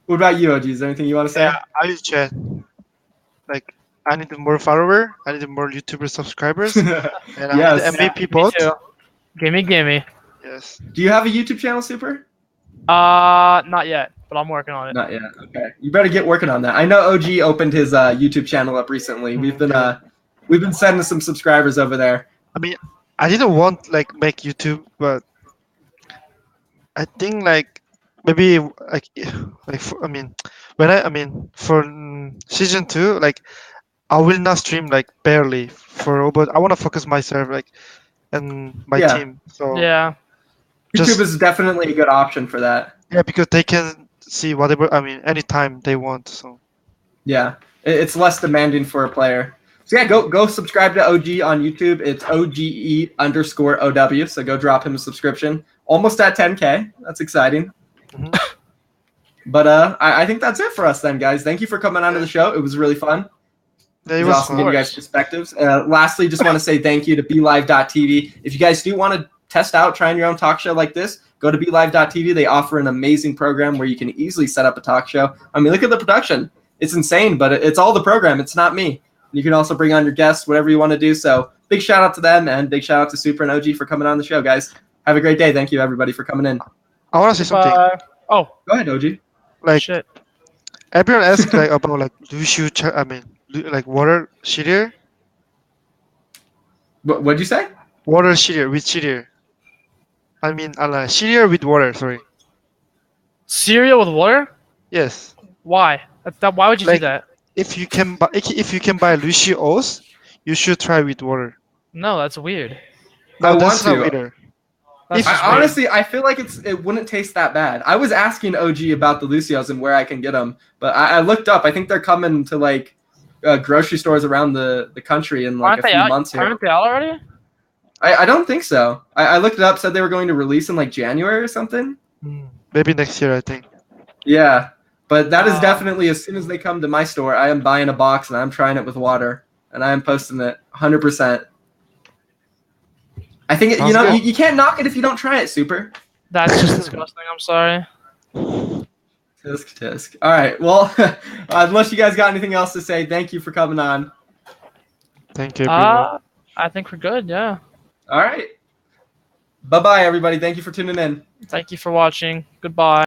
What about you, OG? Is there anything you want to say? Yeah, I use chat. Like, I need more follower. I need more YouTuber subscribers. And I need MVP bot. Gimme. Yes. Do you have a YouTube channel, Super? Not yet, but I'm working on it. Not yet. Okay. You better get working on that. I know OG opened his YouTube channel up recently. We've been sending some subscribers over there. I mean, I didn't want like make YouTube, but I think like maybe like for, I mean when I mean for season 2 like I will not stream like barely for but I want to focus myself like and my Yeah, team. So Yeah. YouTube just is definitely a good option for that. yeah, because they can see whatever I mean anytime they want. So Yeah, it's less demanding for a player. So yeah, go subscribe to OG on YouTube. It's OGE_OW. So go drop him a subscription. Almost at 10K. That's exciting. mhm. But I think that's it for us then, guys. Thank you for coming onto the show. It was really fun. Yeah, It it was was awesome fun. getting you guys' perspectives. Lastly, just want to say thank you to BeLive.tv. If you guys do want to test out trying your own talk show like this, go to BeLive.tv. They offer an amazing program where you can easily set up a talk show. I mean, look at the production. It's insane, but it's all the program. It's not me. You can also bring on your guests, whatever you want to do. So big shout out to them and big shout out to Super and OG for coming on the show, guys. Have a great day. Thank you, everybody, for coming in. I want to say something. Goodbye. Oh, Go ahead, OG. Like shit. everyone asks like about like I mean like water shittier, What'd you say? water shittier with shittier. I mean shittier with water. Sorry. Cereal with water? Yes. Why? Why would you do Like that? if you can buy Lucy O's, you should try with water. No, that's weird. I No, want that's not to. waiter. That's If- just I, weird. honestly, I feel like it wouldn't taste that bad. I was asking OG about the Lucios and where I can get them, but I looked up. I think they're coming to like grocery stores around the country in like Aren't a they few out? months here. Aren't they out already? I don't think so. I looked it up, said they were going to release in like January or something. Maybe next year, I think. Yeah, but that is Wow. definitely as soon as they come to my store, I am buying a box and I'm trying it with water and I am posting it 100%. I think Sounds good. you can't knock it if you don't try it, Super. That's just disgusting. I'm sorry. Tisk tisk. All right. Well, unless you guys got anything else to say, thank you for coming on. Thank you, everyone. I think we're good. Yeah. All right. Bye bye, everybody. Thank you for tuning in. Thank you for watching. Goodbye.